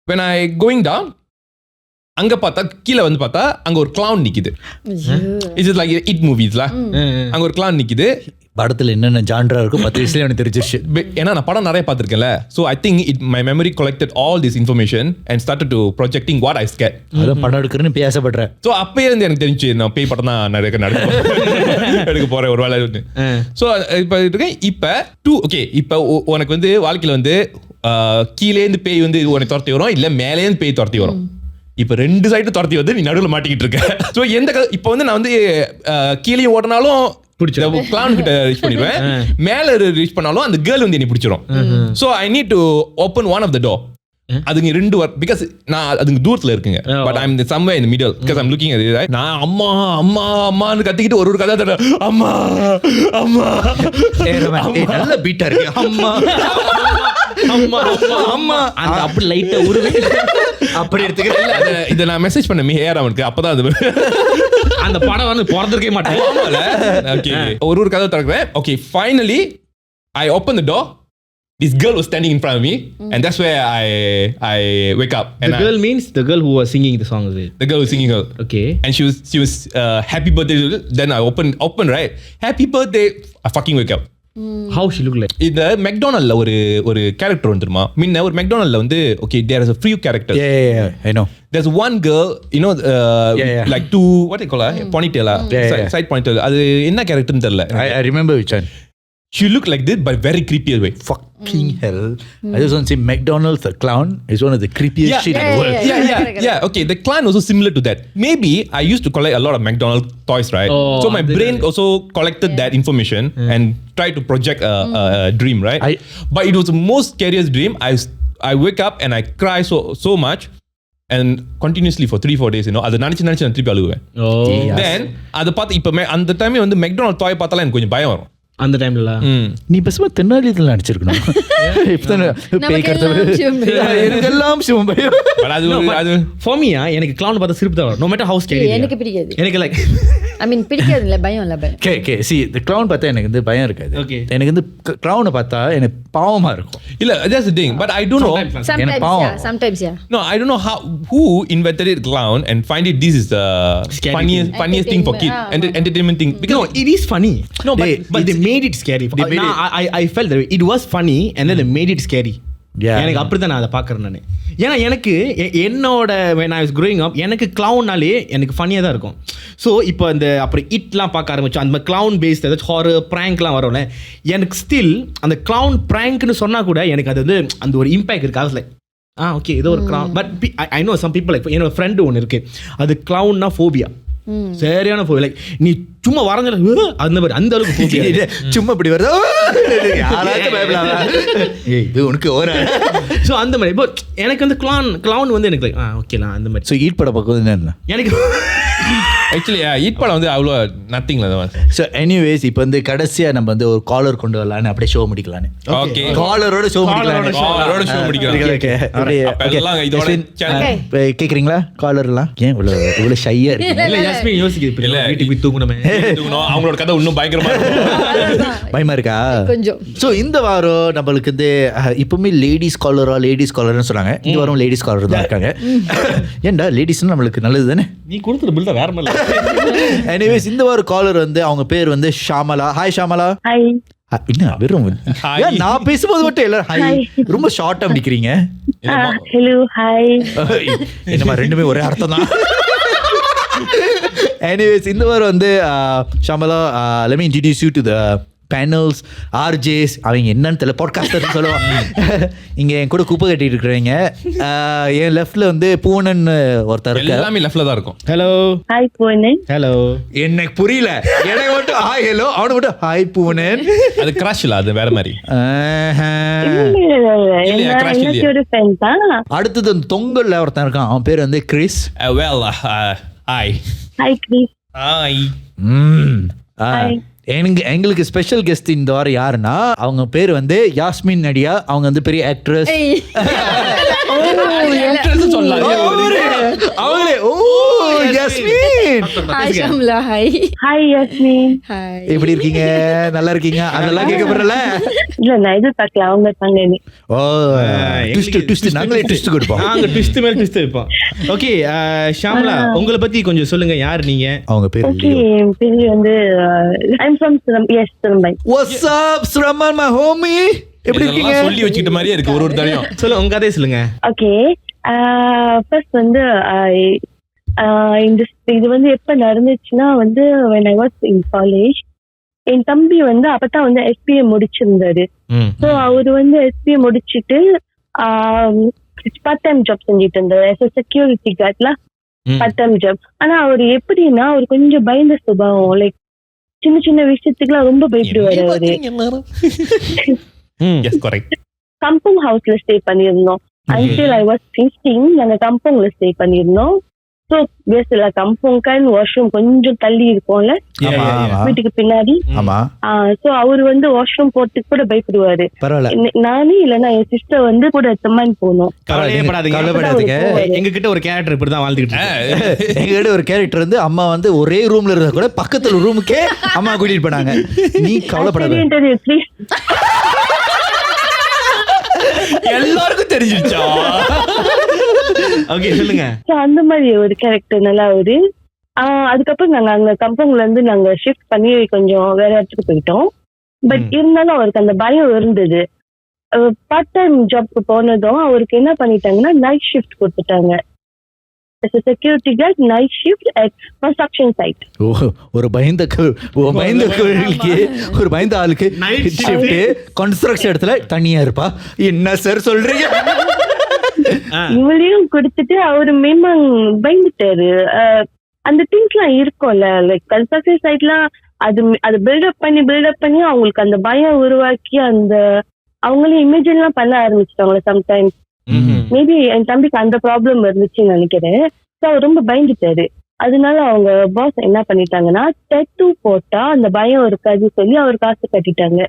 when I going down அங்க பார்த்தா கீழே வந்து பார்த்தா அங்க ஒரு clown நிக்குது. It's just like it movies lah. அங்க ஒரு clown நிக்குது. படத்துல என்னென்ன ஜான்ரா இருக்கும் 10 வயசுல எனக்கு தெரிஞ்சிருச்சு. ஏன்னா நான் படம் நிறைய பார்த்திருக்கேன்ல, so I think my memory collected all this information and started to projecting what I scared. அதான் படம் எடுக்கிறேன்னு பேசப்படுறேன். ஸோ அப்பயே இருந்து எனக்கு தெரிஞ்சு நான் பேய் படம் தான் நிறைய எடுக்க போறேன் ஒரு வேலை. ஸோ இப்போ இருக்கேன் இப்போ ஓகே இப்போ உனக்கு வந்து வாழ்க்கையில் வந்து கீழேந்து பேய் வந்து உனக்கு துரத்தி வரும், இல்லை மேலேருந்து பேய் துரத்தி வரும். இப்போ 2 சைடு துரத்தி வந்து நீ நடுவில் மாட்டிக்கிட்டு இருக்க. ஸோ இப்போ வந்து நான் வந்து கீழே ஓடினாலும் கிளான் கிட்ட ரீச் பண்ணிடுவேன், மேல ரீச் பண்ணாலும் அந்த கேர்ள் வந்து என்னை பிடிச்சிரும். So I need to open one of the door. அதுங்க 2 பிகாஸ் நான் அதுங்க தூரத்துல இருக்குங்க, but I'm somewhere in the middle because I'm looking at it. நான் அம்மா அம்மா அம்மான்னு கத்திக்கிட்டு ஒரு கதை தர அம்மா அம்மா நல்ல பீட்டா இருக்கு. அம்மா அம்மா அம்மா அந்த அப்படி லைட்டா உருவே அப்படி எடுத்துக்கிறேன். இதை நான் மெசேஜ் பண்ண ஹேர் அவனுக்கு அப்பதான் அது அந்த படம் வந்து பிறந்திருக்கே மாட்டேன். ஓகே ஒரு கதை திறக்கிறேன். Okay finally I open the door. This girl was standing in front of me, and that's where I wake up. And the girl means the girl who was singing the song, is it? The girl was singing her. Okay. And she was happy birthday. Then I open right. Happy birthday. I fucking wake up. How she look like? இந்த மெக்டானல்ட்ல ஒரு கேரக்டர் வந்துருமா முன்ன ஒரு மெக்டானல்ட்ல வந்து okay there is a few characters. Yeah, I know. There's one girl, you know, like two what they call her ponytail, side ponytail. அது என்ன கேரக்டர்னு தெரியல. I remember which one. She looked like this but very creepy way. Fucking hell. I just want to say McDonald's the clown is one of the creepiest shit in the world. Yeah. Okay, the clown also similar to that. Maybe I used to collect a lot of McDonald's toys, right? So my brain also collected that information and tried to project a dream, right? But it was the most scariest dream. I wake up and I cry so much and continuously for 3-4 days, you know. அது நினைச்சு நான் திருப்பி அழுவேன். Then அதை பார்த்து இப்போ அந்த டைமே வந்து McDonald's toy பார்த்தாலும் எனக்கு கொஞ்சம் பயம் வரும். அந்த டைம்ல நீ பேசுமா தென்னாலியில் நடிச்சிருக்கணும். எனக்கெல்லாம் சிவம்பயம். அது for me எனக்கு clown பார்த்தா சிரிப்பு தான் வரும். No matter how scary. எனக்கு பிடிக்காது. எனக்கு like I mean பிடிக்காது இல்ல, பயம் இல்ல, பயம். Okay, see the clown பார்த்தா எனக்கு வந்து பயம் இருக்காது. Okay. எனக்கு வந்து clown பார்த்தா எனக்கு பாவமா இருக்கும். இல்ல that's the thing, but I don't know. Sometimes yeah. No, I don't know who invented it clown and find it this is the funniest thing for kids, entertainment thing. Because no, it is funny. No, but they made it scary. I felt that it was funny and then they made it scary. எனக்கு அப்படிதான் நான் அதை பார்க்குறேன் நான். ஏன்னா எனக்கு என்னோட when I was growing up எனக்கு clownனாலே எனக்கு ஃபன்னியாக தான் இருக்கும். ஸோ இப்போ அந்த அப்புறம் இட்லாம் பார்க்க ஆரம்பிச்சோம், அந்த clown based ஏதாச்சும் ஹாரர் ப்ராங்க்லாம் வரும்ல, எனக்கு ஸ்டில் அந்த clown ப்ராங்க்னு சொன்னால் கூட எனக்கு அது வந்து அந்த ஒரு இம்பேக்ட் இருக்கு. அது லைக் ஓகே ஏதோ ஒரு clown. But I know some people like என்னோட ஃப்ரெண்டு ஒன்று இருக்கு, அது clownனா ஃபோபியா, சரியான ஃபோபியா. லைக் நீ சும்மா வரைஞ்ச அந்த மாதிரி அந்த அளவுக்கு ஃபோபியா. சும்மா இப்படி வருது யாராச்சும் பயப்படாதா இது உனக்கு ஓர. ஸோ அந்த மாதிரி இப்போ எனக்கு வந்து clown வந்து எனக்கு லைக் ஓகேலாம் அந்த மாதிரி. ஸோ ஈட் படம் பார்க்குறது என்ன எனக்கு ஆக்சுவலி ஈட் படம் வந்து அவ்வளோ நத்திங்ல தான். ஸோ எனிவேஸ் இப்போ வந்து கடைசியாக நம்ம வந்து ஒரு காலர் கொண்டு வரலான்னு அப்படியே ஷோ முடிக்கலான்னு. ஓகே காலரோட ஷோ கேட்குறீங்களா? காலர்லாம் ஏன் இவ்வளோ ஷையா இருக்கு? இல்லை யாஸ்மின் யோசிக்குது, இல்லை வீட்டுக்கு போய் தூங்கணுமே, அவங்களோட கதை இன்னும் பயங்கரமா பயமா இருக்கா கொஞ்சம். ஸோ இந்த வாரம் நம்மளுக்கு வந்து இப்பவுமே லேடிஸ் காலர்னு சொன்னாங்க, இந்த வாரம் லேடிஸ் காலர் தான் இருக்காங்க. ஏன்டா லேடிஸ்னா நம்மளுக்கு நல்லது தானே, நீ கொடுத்துட்டு பில்டா வேற மாதிரி. எனிவேஸ் இந்த வாரம் காலர் வந்து அவங்க பேர் வந்து ஷாமலா. ஹாய் ஷாமலா. ஹாய். என்ன வெறும் நான் பேசும்போது மட்டும் எல்லாரும் ஹாய் ரொம்ப ஷார்ட்டா பிடிக்கிறீங்க. Hello hi. என்னமா ரெண்டுமே ஒரே அர்த்தம் தான். எனிவேஸ் இந்த வாரம் வந்து Shyamala let me introduce you to the panels, RJs, அவங்க என்னன்னு தெரியல, பாட்காஸ்டர்னு சொல்லுவாங்க. இங்கே என் கூட குப்பை கட்டிட்டு இருக்கிறீங்க. என் லெஃப்ட்ல வந்து பூவனன் ஒருத்தர் இருக்காரு. எல்லாமே லெஃப்ட்ல தான் இருக்கும். Hello hi Poovanan. ஹலோ. எனக்கு புரியல, எனக்கு மட்டும் ஹாய் ஹலோ, அவனுக்கு மட்டும் ஹாய் பூவனன். அது கிராஷ் இல்ல, அது வேற மாதிரி. அடுத்தது தொங்கல்ல ஒருத்தன் இருக்கான், அவன் பேர் வந்து Chris. Well, hi. Hi Kris. Hi. எங்களுக்கு ஸ்பெஷல் கெஸ்ட் இந்த வாரம் யாருன்னா அவங்க பேர் வந்து யாஸ்மின் நடியா. அவங்க வந்து பெரிய ஆக்ட்ரஸ். அவங்களே oh Yasmin Yasmin. Hi Shamla. Hi. Hi Yasmin. Hi. எப்படி இருக்கீங்க? நல்லா இருக்கீங்க? அதெல்லாம் கேட்கப்படல. இல்ல நான் எதிர்பார்க்கல அவங்க தாங்க. ஓ ட்விஸ்ட் நாங்களே ட்விஸ்ட் கொடுப்போம். நாங்க ட்விஸ்ட் மேல ட்விஸ்ட் வைப்போம். ஓகே ஷாம்லா, உங்களை பத்தி கொஞ்சம் சொல்லுங்க. யார் நீங்க? அவங்க பேர் ஓகே, என் பேரு வந்து ஐம் ஃப்ரம் சிரம்பை. What's up Sraman my homie, எப்படி இருக்கீங்க? இதெல்லாம் சொல்லி வச்சுக்கிட்ட மாதிரியே இருக்கு ஒரு தடையும். சொல்லுங்க, உங்க கதையை சொல்லுங்க. ஓகே, ஃபர்ஸ்ட் வந்து இது வந்து எப்ப நடந்துச்சுன்னா வந்து when I was in college, என் தம்பி வந்து அப்பதான் வந்து SPA முடிச்சிருந்தாரு. ஸோ அவரு வந்து SPA முடிச்சுட்டு பார்ட் டைம் ஜாப் செஞ்சுட்டு இருந்தாரு. செக்யூரிட்டி கார்ட்ல பார்ட் டைம் ஜாப். ஆனா அவரு எப்படின்னா அவர் கொஞ்சம் பயந்த சுபாவம். லைக் சின்ன சின்ன விஷயத்துக்குலாம் ரொம்ப பயப்படுவாரு அவரு. கம்பங் ஹவுஸ்ல ஸ்டே பண்ணிருந்தோம். until I was 15 நாங்க கம்பங்ல ஸ்டே பண்ணிருந்தோம். ஸோ பேஸ்ல கம்பங் வாஷ்ரூம் கொஞ்சம் தள்ளி இருக்கும்ல வீட்டுக்கு பின்னாடி. ஸோ அவரு வந்து வாஷ்ரூம் போறதுக்கு கூட பயப்படுவாரு. நானே இல்லைன்னா என் சிஸ்டர் வந்து கூட தம்மான் போனோம். எங்க கிட்ட ஒரு கேரக்டர் இப்படிதான் வாழ்ந்துகிட்டு. எங்க கிட்ட ஒரு கேரக்டர் வந்து அம்மா வந்து ஒரே ரூம்ல இருந்தா கூட பக்கத்துல ரூமுக்கே அம்மா கூட்டிட்டு போனாங்க. நீ கவலைப்படாத. எல்லாருக்கும் தெரிஞ்சிருச்சா? ஓகே சொல்லுங்க. அந்த மாதிரி ஒரு கேரக்டர் நல்லா ஒரு. அதுக்கப்புறம் நாங்க அங்க கம்பெனில இருந்து நாங்க ஷிஃப்ட் பண்ணி கொஞ்சம் வேற இடத்துக்கு போயிட்டோம். பட் இருந்தாலும் அவருக்கு அந்த பயம் இருந்தது. பார்ட் டைம் ஜாப்க்கு போனதும் அவருக்கு என்ன பண்ணிட்டாங்கன்னா நைட் ஷிஃப்ட் கொடுத்துட்டாங்க. Security guard night shift at construction site. ஒரு பயந்த ஒரு பயந்த ஆளுக்கு நைட் ஷிஃப்ட் கன்ஸ்ட்ரக்ஷன் இடத்துல தனியா இருப்பா. என்ன சார் சொல்றீங்க? இவளையும் கொடுத்துட்டு அவரு மேமாங் பயந்துட்டாரு. அந்த திங்ஸ் எல்லாம் இருக்கும்ல, லைக் கன்ஸ்ட்ரக்ஷன் சைட்லாம் அது பில்டப் பண்ணி அவங்களுக்கு அந்த பயம் உருவாக்கி அந்த அவங்களே இமேஜின் எல்லாம் பண்ண ஆரம்பிச்சிட்டாங்களே சம்டைம்ஸ். மேபி என் தம்பிக்கு அந்த ப்ராப்ளம் இருந்துச்சுன்னு நினைக்கிறேன். ஸோ அவர் ரொம்ப பயந்துட்டாரு. அதனால அவங்க பாஸ் என்ன பண்ணிட்டாங்கன்னா டேட்டூ போட்டா அந்த பயம் இருக்காது சொல்லி அவர் காசு கட்டிட்டாங்க.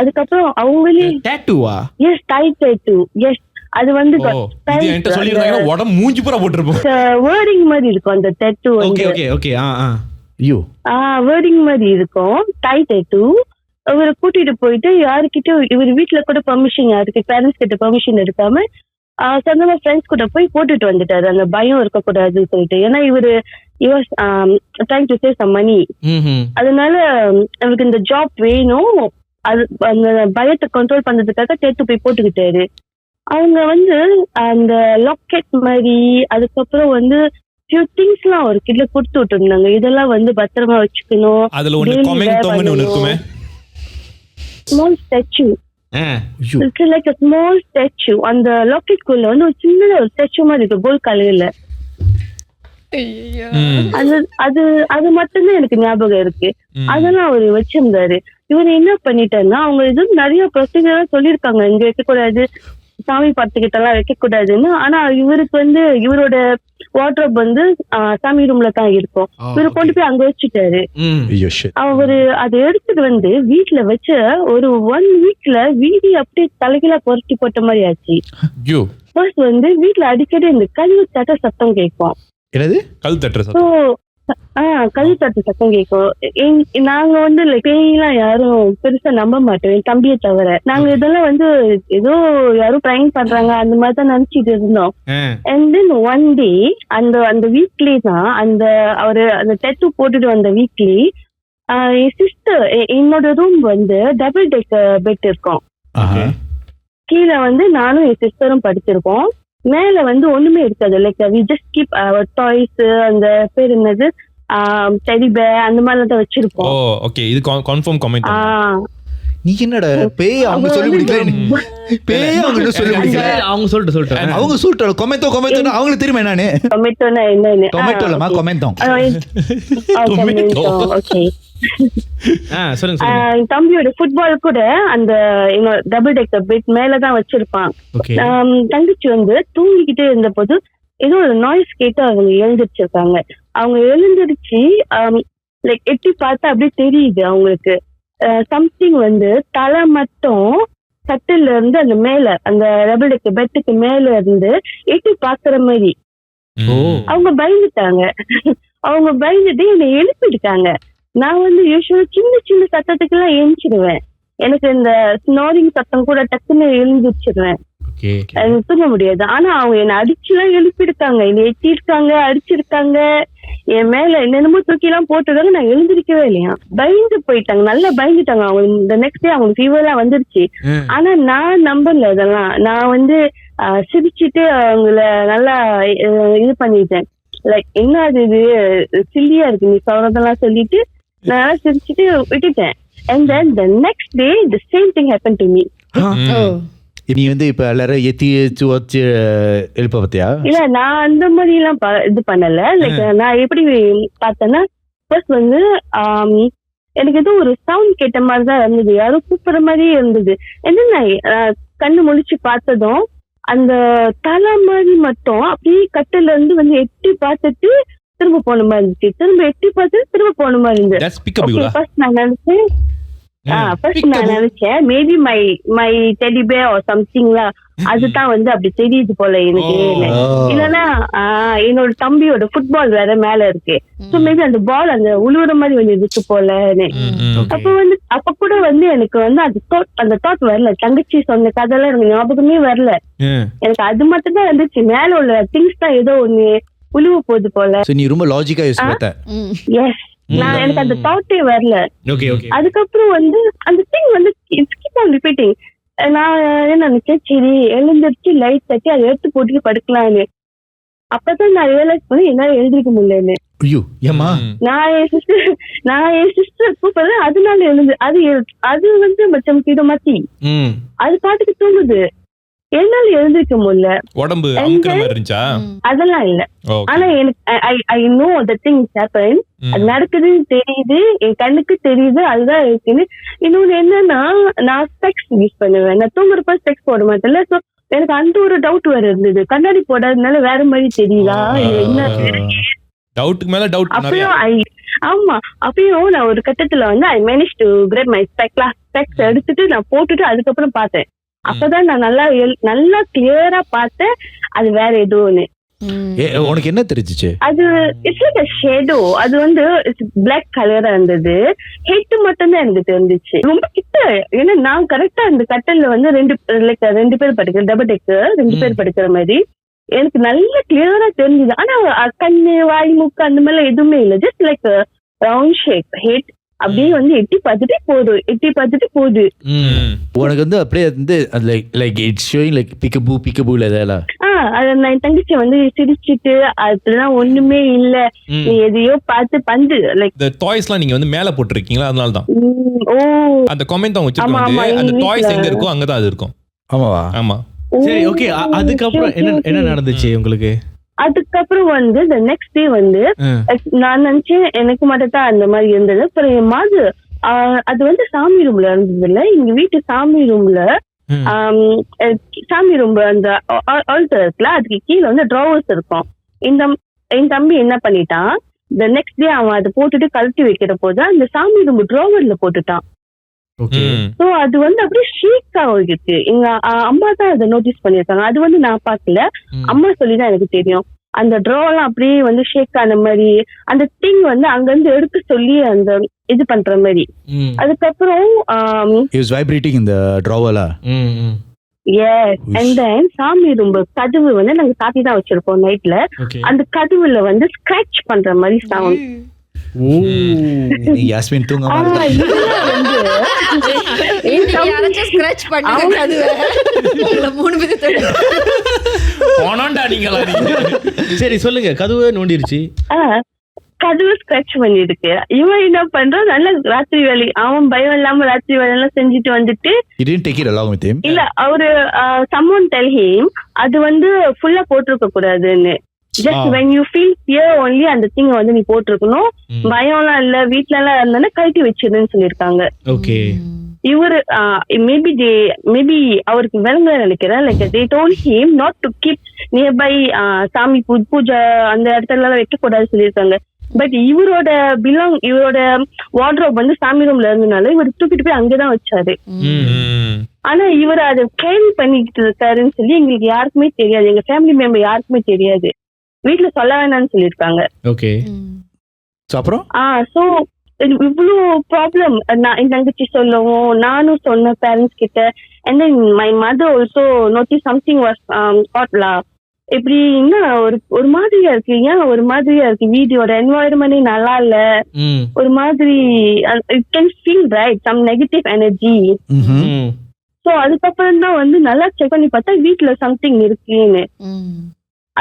அதுக்கப்புறம் அவங்களே டேட்டூவா? Yes, dye tattoo. எஸ், அது வந்து வேர்டிங் மாதிரி இருக்கும் அந்த டேட்டூ. வேர்டிங் மாதிரி இருக்கும் டை டேட்டூ. அவரை கூட்டிட்டு போயிட்டு யாருக்கிட்ட இவர் வீட்டுல கூட பெர்மிஷன், யாருக்கு பேரண்ட்ஸ் கிட்ட பெர்மிஷன் எடுக்காம சொந்தமா ஃப்ரெண்ட்ஸ் கூட போய் போட்டுட்டு வந்துட்டாரு. அந்த பயம் இருக்கக்கூடாதுன்னு சொல்லிட்டு. ஏன்னா இவரு trying to save some money. அதனால அவருக்கு இந்த ஜாப் வேணும். அது அந்த பயத்தை கண்ட்ரோல் பண்றதுக்காக டேட்டு போய் போட்டுக்கிட்டாரு. அவங்க வந்து அந்த லாக்கெட் மாதிரி அதுக்கப்புறம் வந்து ஃபியூ திங்ஸ் எல்லாம் ஒரு கிட்ட கொடுத்து விட்டு இருந்தாங்க. இதெல்லாம் வந்து பத்திரமா வச்சுக்கணும். Small statue, it's like a small statue. அந்த லாக்கெட் குள்ள வந்து ஒரு சின்ன ஒரு ஸ்டாச்சு மாதிரி இருக்கு கோல்ட் கலர்ல. அது மட்டும்தான் எனக்கு ஞாபகம் இருக்கு. அதெல்லாம் அவரு வச்சிருந்தாரு. இவரு என்ன பண்ணிட்டாருன்னா அவங்க இது நிறைய ப்ரொசீஜரா சொல்லியிருக்காங்க, இங்க வைக்கக்கூடாது, சாமி படத்துக்கிட்ட எல்லாம் வைக்க கூடாதுன்னு. ஆனா இவருக்கு வந்து இவரோட வார்ட்ரோப் வந்து சாமி ரூம்ல தான் இருக்கும். இவரு கொண்டு போய் அங்க வச்சுட்டாரு. அவரு அதை எடுத்துட்டு வந்து வீட்டுல வச்ச ஒரு 1 வீக்ல வீதி அப்படியே தலைகீழா புரட்டி போட்ட மாதிரி ஆச்சு. ஃபர்ஸ்ட் வந்து வீட்டுல அடிக்கடி இந்த கல்வி தட்ட சத்தம் கேட்கும். கல்வி தட்டு சத்தம் கேட்கும். நாங்க வந்து பேயெல்லாம் யாரும் பெருசா நம்ப மாட்டோம், என் தம்பியை தவிர. நாங்க இதெல்லாம் வந்து ஏதோ யாரும் ப்ராங்க் பண்றாங்க அந்த மாதிரி தான் நினைச்சிட்டு இருந்தோம். அண்ட் தென் ஒன் டே அந்த வீக்லி தான் அவரு அந்த டேட்டூ போட்டுட்டு வந்த வீக்லி என் சிஸ்டர், என்னோட ரூம் வந்து டபுள் டெக் பெட் இருக்கும். கீழே வந்து நானும் என் சிஸ்டரும் படுத்திருக்கோம். மேல வந்து ஒண்ணுமே இருக்காது. Like we just keep toys, அந்த பேர் என்னது, டெடி பேர் அந்த மாதிரி தான் வச்சிருப்போம். ஓகே, இது கன்ஃபார்ம் கமெண்ட். நீ என்னடா பேய் அவங்க சொல்லி முடிக்கல, பேய் அவங்க சொல்லி முடிக்கல, அவங்க சொல்லிட்டு கொமெண்டோ அவங்களுக்கு தெரியுமா என்னன்னு? டொமேட்டோனா என்னன்னு? டொமேட்டோ இல்லமா, கொமெண்டோ. ஓகே, சொல்லுங்க. தம்பியோட ஃபுட்பால் கூட அந்த டபுள் டெக்கர் பெட் மேலதான் வச்சிருப்பான். தங்கச்சி வந்து தூங்கிக்கிட்டே இருந்த போது ஏதோ ஒரு நாய்ஸ் கேட்டு அவங்க எழுந்திரிச்சிருக்காங்க. அவங்க எழுந்திருச்சு லைக் எட்டி பார்த்தா அப்படியே தெரியுது அவங்களுக்கு சம்திங் வந்து தலை மட்டும் கட்டில இருந்து அந்த மேல அந்த டபுள் டெக்கர் பெட்டுக்கு மேல இருந்து எட்டி பாக்குற மாதிரி. அவங்க பயந்துட்டாங்க. அவங்க பயந்துட்டு என்னை எழுப்பிட்டாங்க. நான் வந்து யூஸ்வலா சின்ன சின்ன சத்தத்துக்கு எல்லாம் எழுந்திடுவேன். எனக்கு இந்த ஸ்னோரிங் சத்தம் கூட டக்குன்னு எழுந்திருச்சிருவேன், தூங்க முடியாது. ஆனா அவங்க என்னை அடிச்சுலாம் எழுப்பிருக்காங்க, என்னை எட்டிருக்காங்க, அடிச்சிருக்காங்க, என் மேல என்னென்னமோ தூக்கி எல்லாம் போட்டுருக்காங்க. நான் எழுந்திருக்கவே இல்லையா, பயந்து போயிட்டாங்க, நல்லா பயந்துட்டாங்க. அவங்க இந்த நெக்ஸ்ட் டே அவங்களுக்கு ஃபீவர் எல்லாம் வந்துருச்சு. ஆனா நான் நம்பல இதெல்லாம். நான் வந்து சிரிச்சுட்டு அவங்கள நல்லா இது பண்ணிட்டேன். லைக் என்ன அது இது சில்லியா இருக்கு நீ சொல்றதெல்லாம் சொல்லிட்டு நான் சிரிச்சுட்டு விட்டுட்டேன். And then the next day the same thing happened to me. நீ வந்து இப்ப எல்லாரும் ஏத்தி வச்சு எழுப்ப பார்த்தியா? இல்ல, நான் அந்த மாதிரி எல்லாம் இது பண்ணல. லைக் நான் எப்படி பார்த்தேன்னா, ஃபர்ஸ்ட் வந்து எனக்கு ஏதோ ஒரு சவுண்ட் கேட்ட மாதிரி தான் இருந்தது, யாரும் கூப்பிடுற மாதிரி இருந்தது. என்ன நான் கண்ணு முழிச்சு பார்த்ததும் அந்த தலை மாதிரி மட்டும் அப்படியே கட்டில இருந்து வந்து எட்டி பார்த்துட்டு திரும்ப போன மாதிரி இருந்துச்சு, திரும்ப எட்டி பார்த்துட்டு திரும்ப போன மாதிரி இருந்தது. ஃபர்ஸ்ட் நான் நினைச்சேன் maybe my teddy bear or something அதுதான் வந்து அப்படி தெரியுது போல எனக்கு. இல்லன்னா என்னோட தம்பியோட ஃபுட்பால் வேற மேல இருக்கு, சோ மேபி அந்த பால் அந்த உழுவுற மாதிரி வந்து இருக்கு போலன்னு. அப்ப கூட வந்து எனக்கு வந்து அந்த தாட் வரல. தங்கச்சி சொன்ன கதையெல்லாம் எனக்கு ஞாபகமே வரல. எனக்கு அது மட்டும் தான் இருந்துச்சு, மேல உள்ள திங்ஸ் தான் ஏதோ ஒண்ணு உழுவ போகுது போல. நீ ரொம்ப லாஜிக்கா யூஸ் பண்ண. எஸ், நான் எனக்கு அந்த தாட்டே வரல. அதுக்கப்புறம் வந்து அந்த திங் வந்து கீப் ஆன் ரிப்பீட்டிங். நான் என்ன நினைச்சேன், சரி எழுந்திருச்சு லைட் தட்டி அதை எடுத்து போட்டுட்டு படுக்கலான்னு. அப்பதான் நான் ரியலைஸ் பண்ணி என்னால எழுந்திருக்க முடியலன்னு. நான் என் சிஸ்டர் கூப்பிடுறேன், அதனால எழுந்து அது வந்து மச்சம் கிட்ட மாத்தி அது பாட்டுக்கு தூங்குது, என்னால எழுந்திருக்க முடியல. உடம்பு அதெல்லாம் இல்ல. ஆனா எனக்கு I know the things happen. அது நடக்குதுன்னு தெரியுது, என் கண்ணுக்கு தெரியுது, அதுதான் இருக்குன்னு. இன்னொன்னு என்னன்னா, நான் ஸ்பெக்ஸ் யூஸ் பண்ணுவேன். நான் தூங்குறப்ப ஸ்பெக்ஸ் போட மாட்டேன்ல. சோ எனக்கு அந்த ஒரு டவுட் வேற இருந்தது, கண்ணாடி போடாதனால வேற மாதிரி தெரியுதா என்ன டவுட்டுக்கு மேல டவுட். ஆமா, அப்பயும் நான் ஒரு கட்டத்துல வந்து I manage to grab my specs எடுத்துட்டு நான் போட்டுட்டு அதுக்கப்புறம் பார்த்தேன். அப்பதான் நான் நல்லா கிளியரா பார்த்தேன் அது வேற ஏதோ ஒண்ணு. உனக்கு என்ன தெரிஞ்சிச்சு? அது இட்ஸ் லைக் a shadow. அது வந்து பிளாக் கலரா இருந்தது. ஹெட் மட்டும் தான் எனக்கு தெரிஞ்சிச்சு, ரொம்ப கிட்ட. ஏன்னா நான் கரெக்டா இந்த கட்டல்ல வந்து ரெண்டு பேர் படுக்கிற டபுள் டெக்கர், 2 பேர் படுக்கிற மாதிரி எனக்கு நல்ல கிளியரா தெரிஞ்சுது. ஆனா கண்ணு வாய் மூக்கு அந்த மாதிரி எதுவுமே இல்லை, just like round shape head. அப்படியே வந்து எட்டி பார்த்துட்டு போகுது. உனக்கு வந்து அப்படியே வந்து லைக் இட்ஸ் ஷோயிங் லைக் பிக்கபூ இதெல்லாம். அத நான் தங்கச்சி வந்து சிரிச்சிட்டு அதெல்லாம் ஒண்ணுமே இல்ல, நீ எதையோ பார்த்து பந்து லைக் the toysலாம் நீங்க வந்து மேல போட்டுருக்கீங்களா, அதனால தான். அந்த கமெண்ட் அவங்க வச்சிருக்காங்க, அந்த டாய்ஸ் எங்க இருக்கோ அங்க தான் அது இருக்கும். ஆமாவா? ஆமா. சரி, ஓகே. அதுக்கப்புறம் என்ன நடந்துச்சு உங்களுக்கு? அதுக்கப்புறம் வந்து the next day வந்து நான் நினைச்சேன் எனக்கு மட்டும் தான் அந்த மாதிரி இருந்தது. அப்புறம் என் மாது அது வந்து சாமி ரூம்ல இருந்தது இல்ல, எங்க வீட்டு சாமி ரூம்ல அந்த ஆல்டர் இருக்குல்ல, அதுக்கு கீழே வந்து ட்ராவர்ஸ் இருக்கும். என் தம்பி என்ன பண்ணிட்டான், the next day அவன் அதை போட்டுட்டு கழட்டி வைக்கிற போது அந்த சாமி ரூம் ட்ராவர்ல போட்டுட்டான். சோ அது வந்து அப்படியே ஷேக் ஆகிருக்கு. எங்க அம்மா தான் அதை நோட்டீஸ் பண்ணிருக்காங்க, அது வந்து நான் பாக்கல, அம்மா சொல்லிதான் எனக்கு தெரியும். அந்த ட்ரா எல்லாம் அப்படியே வந்து ஷேக் ஆன மாதிரி, அந்த திங் வந்து அங்க இருந்து எடுக்க சொல்லி அந்த இது பண்ற மாதிரி. அதுக்கப்புறம் and then சாமி ரூம் கதவு வந்து நாங்க சாத்தி தான் வச்சிருப்போம் நைட்ல. அந்த கதவுல வந்து ஸ்கிராட்ச் பண்ற மாதிரி சவுண்ட். யாஸ்மின் தூங்க சரி சொல்லுங்க. கதவு நோண்டிருச்சு, கதவு ஸ்கிராட்ச் பண்ணிருக்கு. இவன் என்ன பண்றான், நல்ல ராத்திரி வேலை, அவன் பயம் இல்லாம ராத்திரி வேலை எல்லாம் செஞ்சுட்டு வந்துட்டு இல்ல அவரு someone tell him அது வந்து ஃபுல்லா போட்டிருக்க கூடாதுன்னு. Just when you feel fear only அந்த திங்க வந்து நீ போட்டிருக்கணும், பயம் எல்லாம் இல்ல வீட்டுல எல்லாம் இருந்தா கழட்டி வச்சிருன்னு சொல்லிருக்காங்க. ஓகே. இவரு மேபி அவருக்கு விளங்க நினைக்கிறேன், like they told him not to keep nearby சாமி பூஜை அந்த இடத்துல எல்லாம் வைக்க கூடாது சொல்லியிருக்காங்க. பட் இவரோட வார்ட்ரோப் வந்து சாமி ரூம்ல இருந்தனால இவர் தூக்கிட்டு போய் அங்கதான் வச்சாரு. ஆனா இவர் அதை கேரி பண்ணிட்டு இருக்காருன்னு சொல்லி எங்களுக்கு யாருக்குமே தெரியாது, எங்க ஃபேமிலி மெம்பர் யாருக்குமே தெரியாது. வீட்டுல சொல்ல வேணாம்னு சொல்லிருக்காங்க. ஓகே. அப்புறம் ஸோ இவ்வளோ ப்ராப்ளம் நான் என் தங்கச்சி சொல்லவும் நானும் சொன்ன பேரண்ட்ஸ் கிட்ட and then my mother also notice something was ஹாட்லா இப்படி இன்னும் ஒரு மாதிரியா இருக்கு, ஏன் ஒரு மாதிரியா இருக்கு, வீடியோட என்வாயர்மெண்டே நல்லா இல்ல, ஒரு மாதிரி it can feel right some negative energy. So அதுக்கப்புறம் தான் வந்து நல்லா செக் பண்ணி பார்த்தா வீட்டுல சம்திங் இருக்குன்னு.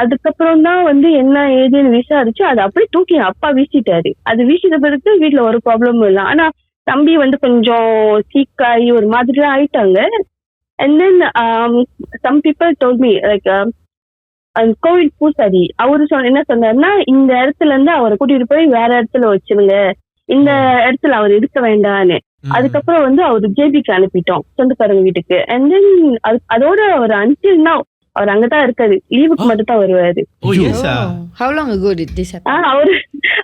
அதுக்கப்புறம் தான் வந்து என்ன ஏதுன்னு விசாரிச்சு அதை அப்படியே தூக்கி அப்பா வீசிட்டாரு. அது வீசிட்ட பிறகு வீட்டுல ஒரு ப்ராப்ளமும் இல்லை. ஆனா தம்பி வந்து கொஞ்சம் சீக்காயி ஒரு மாதிரி ஆயிட்டாங்க. And then some people told me like கோவில் பூசாரி அவரு என்ன சொன்னாருன்னா, இந்த இடத்துல இருந்து அவரை கூட்டிட்டு போய் வேற இடத்துல வச்சிருங்க, இந்த இடத்துல அவர் இருக்க வேண்டான்னு. அதுக்கப்புறம் வந்து அவரு ஜேபிக்கு அனுப்பிட்டோம் சொந்தக்காரங்க வீட்டுக்கு. அண்ட் தென் அதோட அவர் until now அவர் அங்கதான் இருக்காரு, லீவுக்கு மட்டும் தான் வருவாரு. How long ago did this happen?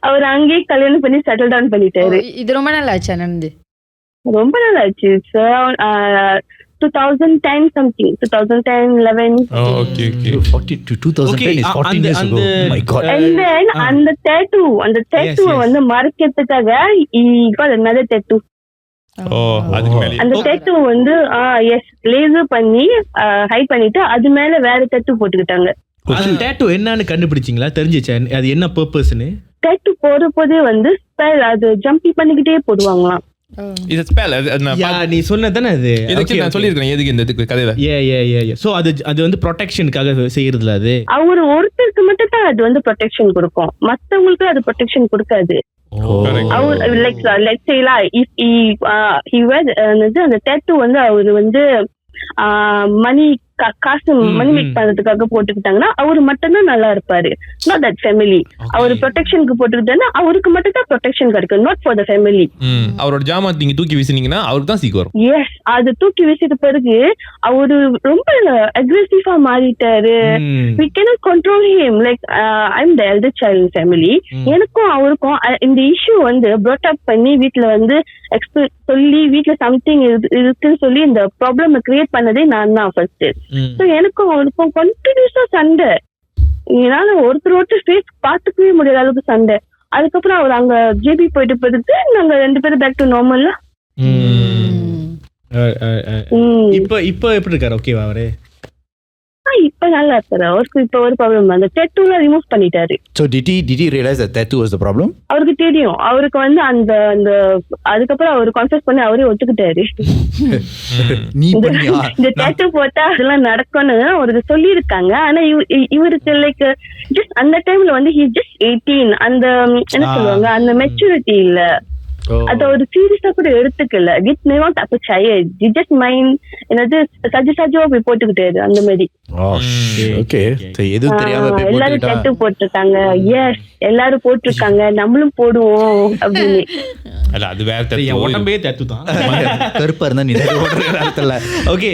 அவர் அங்கேயே கல்யாணம் பண்ணி செட்டில் டவுன் பண்ணிட்டாரு. இது ரொம்ப நாள் ஆச்சா நடந்து? ரொம்ப நாள் ஆச்சு. 2010 something, 2010, 11. Oh, okay. 2010 is 14 years ago. Oh my god. And then அந்த tattoo வந்து மறைக்கிறதுக்காக he got another tattoo. அதுக்கு மேல அந்த tattoo வந்து லேசர் பண்ணி ஹைட் பண்ணிட்டு அது மேல வேற tattoo போட்டுக்கிட்டாங்க. அந்த டேட்டூ என்னன்னு கண்டுபிடிச்சீங்களா? தெரிஞ்சிச்சா அது என்ன பர்பஸ்னு? tattoo போடும்போதே வந்து ஸ்பெல் அது ஜம்பி பண்ணிக்கிட்டே போடுவாங்களாம். இது ஸ்பெல் நீ சொன்னதானே அது? நான் சொல்லிருக்கேன் எதுக்கு இந்த கதையில. சோ அது வந்து ப்ரொடெக்ஷனுக்காக செய்யறதுல அது அவரு ஒருத்தருக்கு மட்டும் தான் அது வந்து ப்ரொடெக்ஷன் கொடுக்கும், மத்தவங்களுக்கு அது ப்ரொடெக்ஷன் கொடுக்காது. அவர் லைக் லெட்ஸ் சே லா இஃப் he wear அந்த tattoo வந்து அவரு வந்து மணி காசு மணி மேக் பண்றதுக்காக போட்டுக்கிட்டாங்கன்னா அவரு மட்டும் தான் நல்லா இருப்பாரு, நாட் தட் ஃபேமிலி. அவரு ப்ரொடெக்ஷனுக்கு போட்டுக்கிட்டாங்கன்னா அவருக்கு மட்டும் தான் ப்ரொடெக்ஷன் கிடைக்கும், நாட் ஃபார் த ஃபேமிலி. அவரோட ஜாமான் நீங்க தூக்கி வீசினீங்கன்னா அவருக்கு தான் சீக்கிரம் வரும். எஸ், அது தூக்கி வீசிட்ட பிறகு அவரு ரொம்ப அக்ரெசிவா மாறிட்டாரு. we cannot control him, like I'm the elder child in family. எனக்கும் அவருக்கும் இந்த இஷ்யூ வந்து brought up பண்ணி வீட்டுல வந்து சொல்லி வீட்டுல சம்திங் இருக்குன்னு சொல்லி இந்த ப்ராப்ளம் கிரியேட் பண்ணதே நான் தான் ஃபர்ஸ்ட். ஸோ எனக்கும் அவருக்கும் கண்டினியூஸா சண்டை, என்னால ஒருத்தர் ஃபேஸ் பார்த்துக்கவே முடியாத அளவுக்கு சண்டை. அதுக்கப்புறம் அவர் அங்க ஜேபி போயிட்டு போயிட்டு நாங்க 2 பேரும் பேக் டு நார்மல்ல. இப்ப எப்படி இருக்காரு? ஓகேவா அவரு? இப்ப நல்லா இருக்காரு. அவருக்கு இப்ப ஒரு ப்ராப்ளம், அந்த tattoo ரிமூவ் பண்ணிட்டாரு. So did he realize that tattoo was the problem? அவருக்கு தெரியும். அவருக்கு வந்து அந்த அதுக்கப்புறம் அவர் கன்ஃபஸ் பண்ணி அவரே ஒத்துக்கிட்டாரு. நீ பண்ணியா இந்த tattoo போட்டா அதெல்லாம் நடக்கும்னு அவருக்கு சொல்லி இருக்காங்க. ஆனா இவருக்கு லைக் ஜஸ்ட் அந்த டைம்ல வந்து he just 18, அந்த என்ன சொல்லுவாங்க அந்த மெச்சூரிட்டி இல்ல, அத ஒரு சீரியஸா கூட எடுத்துக்கல. ஜிட் நேவா தப்பு செய்ய ஜஸ்ட் மைண்ட் என்னது சஜ்ஜா போய் போட்டுக்கிட்டாரு அந்த மாதிரி. ஓகே, எதுவும் தெரியாம போய் எல்லாரும் டேட்டூ போட்டுருக்காங்க. எஸ், எல்லாரும் போட்டுருக்காங்க, நம்மளும் போடுவோம் அப்படின்னு. அல்ல அது வேற டேட்டூ, உடம்பே டேட்டூ தான். கருப்பா இருந்தா நீ ஓடுறதுல. Okay,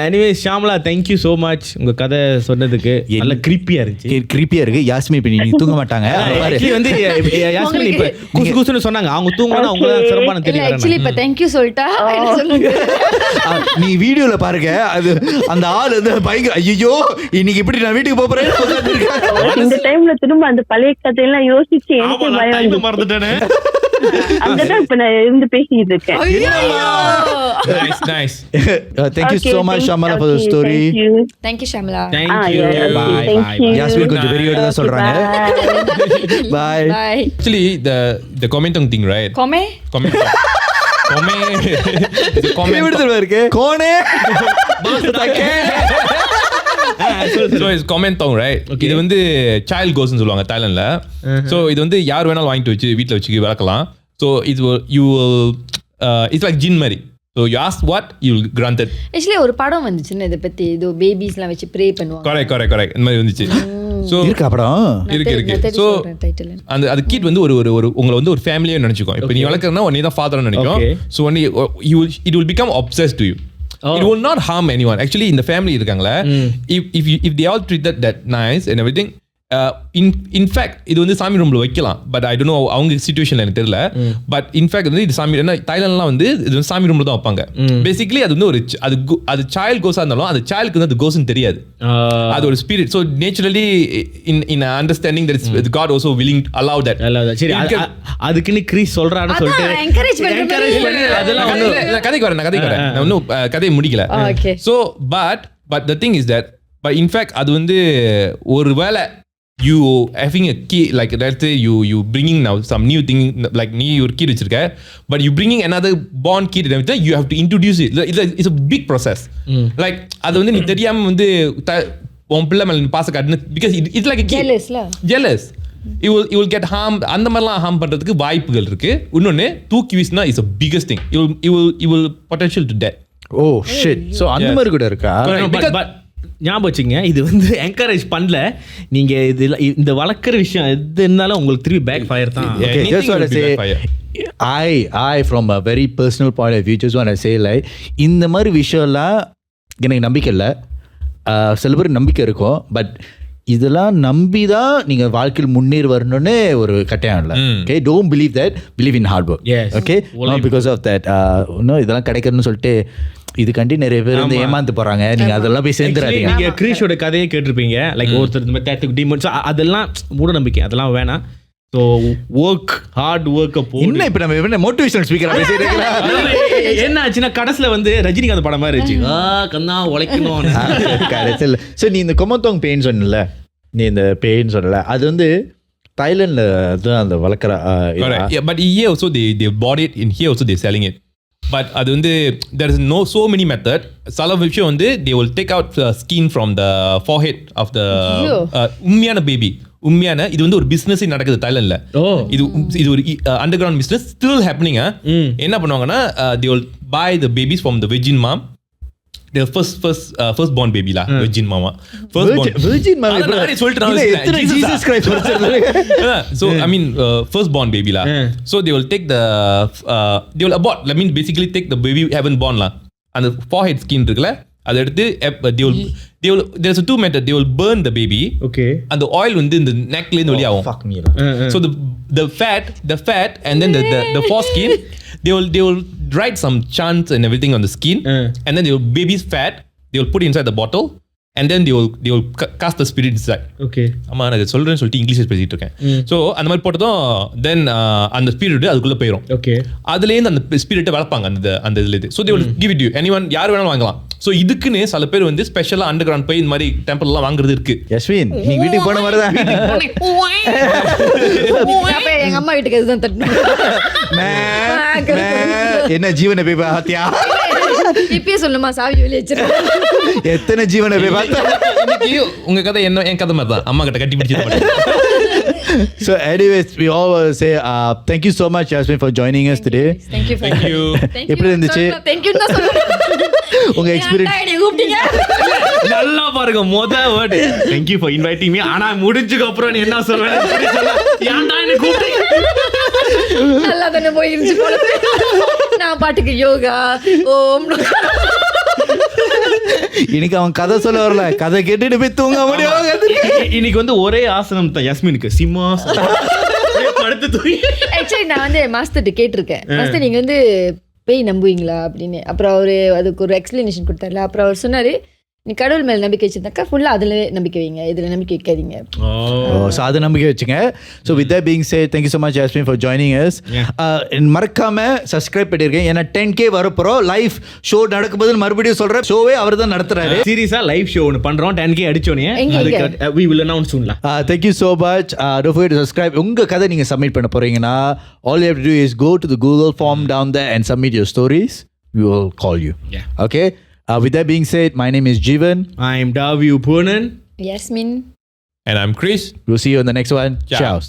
anyway Shamla thank you so much உங்க கதை சொன்னதுக்கு. நல்ல கிரிப்பியா இருந்துச்சு. கிரிப்பியா இருக்கு. யாஸ்மி இப்ப நீ தூங்க மாட்டாங்க. ஆக்சுவலி வந்து யாஸ்மின் இப்ப குசுகுசுன்னு சொன்னாங்க, அவங்க தூங்குனா அவங்க சிறப்பான தெரியும். ஆக்சுவலி இப்ப thank you சொல்லிட்டா நீ வீடியோல பாருங்க, அது அந்த ஆள் வந்து பயங்கர ஐயோ இன்னைக்கு இப்படி நான் வீட்டுக்கு போறேன். இந்த டைம்ல திரும்ப அந்த பழைய கதையெல்லாம் யோசிச்சு எனக்கு பயம் மறந்துட்டேனே. அங்கதான் இப்ப நான் இருந்து பேசிட்டு இருக்கேன். nice. Thank you so much Shamala for the story. Thank you Shamala. Thank you. Bye. Yasmin கொஞ்சம் பெரிய தான் சொல்றாங்க. Bye. Bye. Actually the Kumanthong thing, right? Comment விடுதல இருக்கு கோனே so it's Kumanthong, right? இது வந்து child ghost னு சொல்லுவாங்க தாய்லாந்துல. so இது வந்து யார் வேணாலும் வாங்கிட்டு வச்சு வீட்ல வச்சு வளர்க்கலாம். so you will it's like jinn மாதிரி. so you ask what you will granted. Actually ஒரு படம் வந்துச்சுன்னு இத பத்தி ஏதோ பேபிஸ்லாம் வச்சு ப்ரே பண்ணுவாங்க. correct இந்த மாதிரி வந்துச்சு. so இருக்கா படம்? இருக்கு. so அந்த கிட் வந்து ஒரு உங்களை வந்து ஒரு ஃபேமிலியா நினைச்சுக்கோ. இப்போ நீ வளர்க்கறனா நீ தான் ஃபாதர்னு நினைக்கும். so only it will become obsessed to you. It will not harm anyone. Actually in the family இருக்காங்களே, if they all treated that nice and everything, in fact இது வந்து சாமி ரூம்ல வைக்கலாம், பட் ஐ டோன்ட் நோ அவங்க சிச்சுவேஷன்ல எனக்கு தெரியல. பட் இன்ஃபேக்ட் வந்து இது சாமி, ஏன்னா தாய்லாந்துலாம் வந்து இது வந்து சாமி ரூம்ல தான் வைப்பாங்க. பேசிக்கலி அது வந்து ஒரு அது சைல்ட் கோஸா இருந்தாலும் அந்த சைல்டுக்கு வந்து அது கோஸ்ன்னு தெரியாது, அது ஒரு spirit. So naturally in understanding that is God also willing to allow that. சரி, அதுக்குன்னு கிரீஸ் சொல்றான்னு சொல்லிட்டு encourage பண்ற அதெல்லாம் ஒண்ணு நான் கதைக்கு வரேன் நான் இன்னும் கதையை முடிக்கல. So but the thing is that but in fact அது வந்து ஒரு வேளை you having a kid, like let's say you bringing now some new thing, like நீ ஒரு kid வச்சிருக்க, but you bringing another born kid and everything, you have to introduce it. It's a big process. Like அது வந்து நீ தெரியாம வந்து உன் பிள்ளை மேல பாச காட்டுன்னு, because it's like a kid jealous. You will get harm. அந்த மாதிரிலாம் harm பண்றதுக்கு வாய்ப்புகள் இருக்கு. இன்னொன்னு தூக்கி வீசினா is a biggest thing. You will potential to death. Oh shit. So அந்த மாதிரி கூட இருக்கா? but ஞாபகம் வச்சுங்க, இது வந்து என்கரேஜ் பண்ணல. நீங்க இது இந்த வளர்க்குற விஷயம் எது இருந்தாலும் உங்களுக்கு திருப்பி பேக் ஃபயர் தான். Okay, just want to say I from a very personal point of view just want to say like இந்த மாதிரி விஷயம்லாம் எனக்கு நம்பிக்கை இல்லை. சில பேர் நம்பிக்கை இருக்கும், பட் இதெல்லாம் நம்பிதான் நீங்க வாழ்க்கையில் முன்னேறி வரணும்னு ஒரு கட்டாயம் இல்லை. Okay, don't believe that, believe in hard work. Okay, not because of that இதெல்லாம் கிடைக்கணும்னு சொல்லிட்டு இதுக்காண்டி நிறைய பேர் வந்து ஏமாந்து போறாங்க. நீங்க அதெல்லாம் போய் சேர்ந்துறாதீங்க. நீங்க கிரீஷோட கதையை கேட்டிருப்பீங்க, லைக் ஒருத்தர் இந்த மாதிரி டீமன்ஸ், அதெல்லாம் மூட நம்பிக்கை, அதெல்லாம் வேணாம். ஸோ ஒர்க் ஹார்ட் ஒர்க் அப்போ என்ன இப்போ நம்ம மோட்டிவேஷனல் ஸ்பீக்கரா பேசிட்டு என்ன ஆச்சுன்னா கடைசியில் வந்து ரஜினிகாந்த் படம் மாதிரி இருந்துச்சு, கண்ணா உழைக்கணும் கடைசியில். ஸோ நீ இந்த குமந்தோங் பெயின் சொன்னல, நீ இந்த பெயின் சொன்னல, அது வந்து தாய்லாண்டில் தான் அந்த வளர்க்குற. But here also they bought it, in here also they selling it. But அது வந்து there is so many method. சில விஷயம் வந்து they will take out the skin from the forehead of the உண்மையான பேபி. உண்மையான இது வந்து ஒரு பிசினஸ் நடக்குது தாய்லாந்துல. இது ஒரு under ground business still happening. என்ன பண்ணுவாங்கன்னா they will buy the babies from the virgin mom. The first born baby la, virgin mama. Virgin mama நான் சொல்லிட்டேன் எத்தனை ஜீசஸ் கிரைஸ்ட் வச்சிருக்காங்க. So I mean first born baby la. So they will take they will abort. I mean basically take the baby haven't born la. And the forehead skin இருக்குல அதை எடுத்து they will there's a two method. They will burn the baby. Okay. And the oil வந்து இந்த neckல இருந்து வெளியாகும். Fuck me. So the fat and then the foreskin, they will write some chants and everything on the skin, and then they will baby's fat they will put inside the bottle, and then they will cast the spirit inside. Okay. ஆமா நான் சொல்றேன்னு சொல்லிட்டு இங்கிலீஷ்ல பேசிட்டு இருக்கேன். ஸோ அந்த மாதிரி போட்டதும் தென் அந்த ஸ்பிரிட் அதுக்குள்ள போயிடும். ஓகே. அதுலேருந்து அந்த ஸ்பிரிட்டை வளர்ப்பாங்க அந்த இதுல இது. So they will give it you, anyone யார் வேணாலும் வாங்கலாம். ஸோ இதுக்குன்னு சில பேர் வந்து ஸ்பெஷலாக அண்டர் கிரவுண்ட் போய் இந்த மாதிரி டெம்பிள் எல்லாம் வாங்குறது இருக்கு. யஸ்வின் நீ வீட்டுக்கு போன மாதிரி தான் எங்க அம்மா வீட்டுக்கு அதுதான் தட்டணும். என்ன ஜீவனை போய் பார்த்தியா? இப்பயே சொல்லுமா சாவி வெளியே வச்சிருக்கேன். எத்தனை ஜீவனை போய் பார்த்தா? உங்க கதை என்ன என் கதை மாதிரி தான், அம்மா கிட்ட கட்டி பிடிச்சது. So anyways, we all say thank you so much Yasmin for joining us today. Thank you. எப்படி இருந்துச்சு? Thank you தான் சொல்லுங்க. உங்க எக்ஸ்பீரியன்ஸ் என்ன கூப்பிட்டீங்க? நல்லா பாருங்க மொத word thank you for inviting me. ஆனா முடிஞ்சதுக்கு அப்புறம் நீ என்ன சொல்றேன்னு ஏன்டா என்ன கூப்பிட்டீங்க? நல்லா தானே போயிருச்சு போல. நான் பாட்டுக்கு யோகா ஓம் இன்னைக்கு அவன் கதை சொல்ல வரல, கதை கேட்டுட்டு போய் தூங்க முடியும். இன்னைக்கு வந்து ஒரே ஆசனம் தான் யஸ்மினுக்கு, சிம்மாசனம் படுத்து தூங்கி. ஆக்சுவலி நான் வந்து மாஸ்டர்கிட்ட கேட்டிருக்கேன், மாஸ்டர் நீங்க வந்து பேய் நம்புவீங்களா அப்படின்னு. அப்புறம் அவரு அதுக்கு ஒரு எக்ஸ்பிளனேஷன் கொடுத்தாருல. அப்புறம் அவர் சொன்னாரு, நீ கடவுள் மேல நம்பிக்கை வச்சிருந்தாக்கா ஃபுல்லா அதுல நம்பிக்கை வைங்க, இதுல நம்பிக்கை வைக்காதீங்க. ஸோ அதை நம்பிக்கை வச்சுங்க. So with that being said thank you so much Yasmin for joining us. மறக்காம சப்ஸ்கிரைப் பண்ணிருக்கேன், ஏன்னா 10K வரப்போறோம். லைவ் ஷோ நடக்கும்போது மறுபடியும் சொல்றேன், ஷோவே அவர் தான் நடத்துறாரு. சீரியஸா லைவ் ஷோ ஒன்று பண்றோம் 10K அடிச்சோனே. we will announce soon la. Thank you so much. Don't forget to subscribe. உங்க கதை நீங்க சப்மிட் பண்ண போறீங்கன்னா all you have to do is go to the Google form down there and submit your stories. We will call you. Okay. With that being said, my name is Jiven. I am Puvanan. Yasmin. And I'm Kris. We'll see you in the next one. Ciao. Ciao.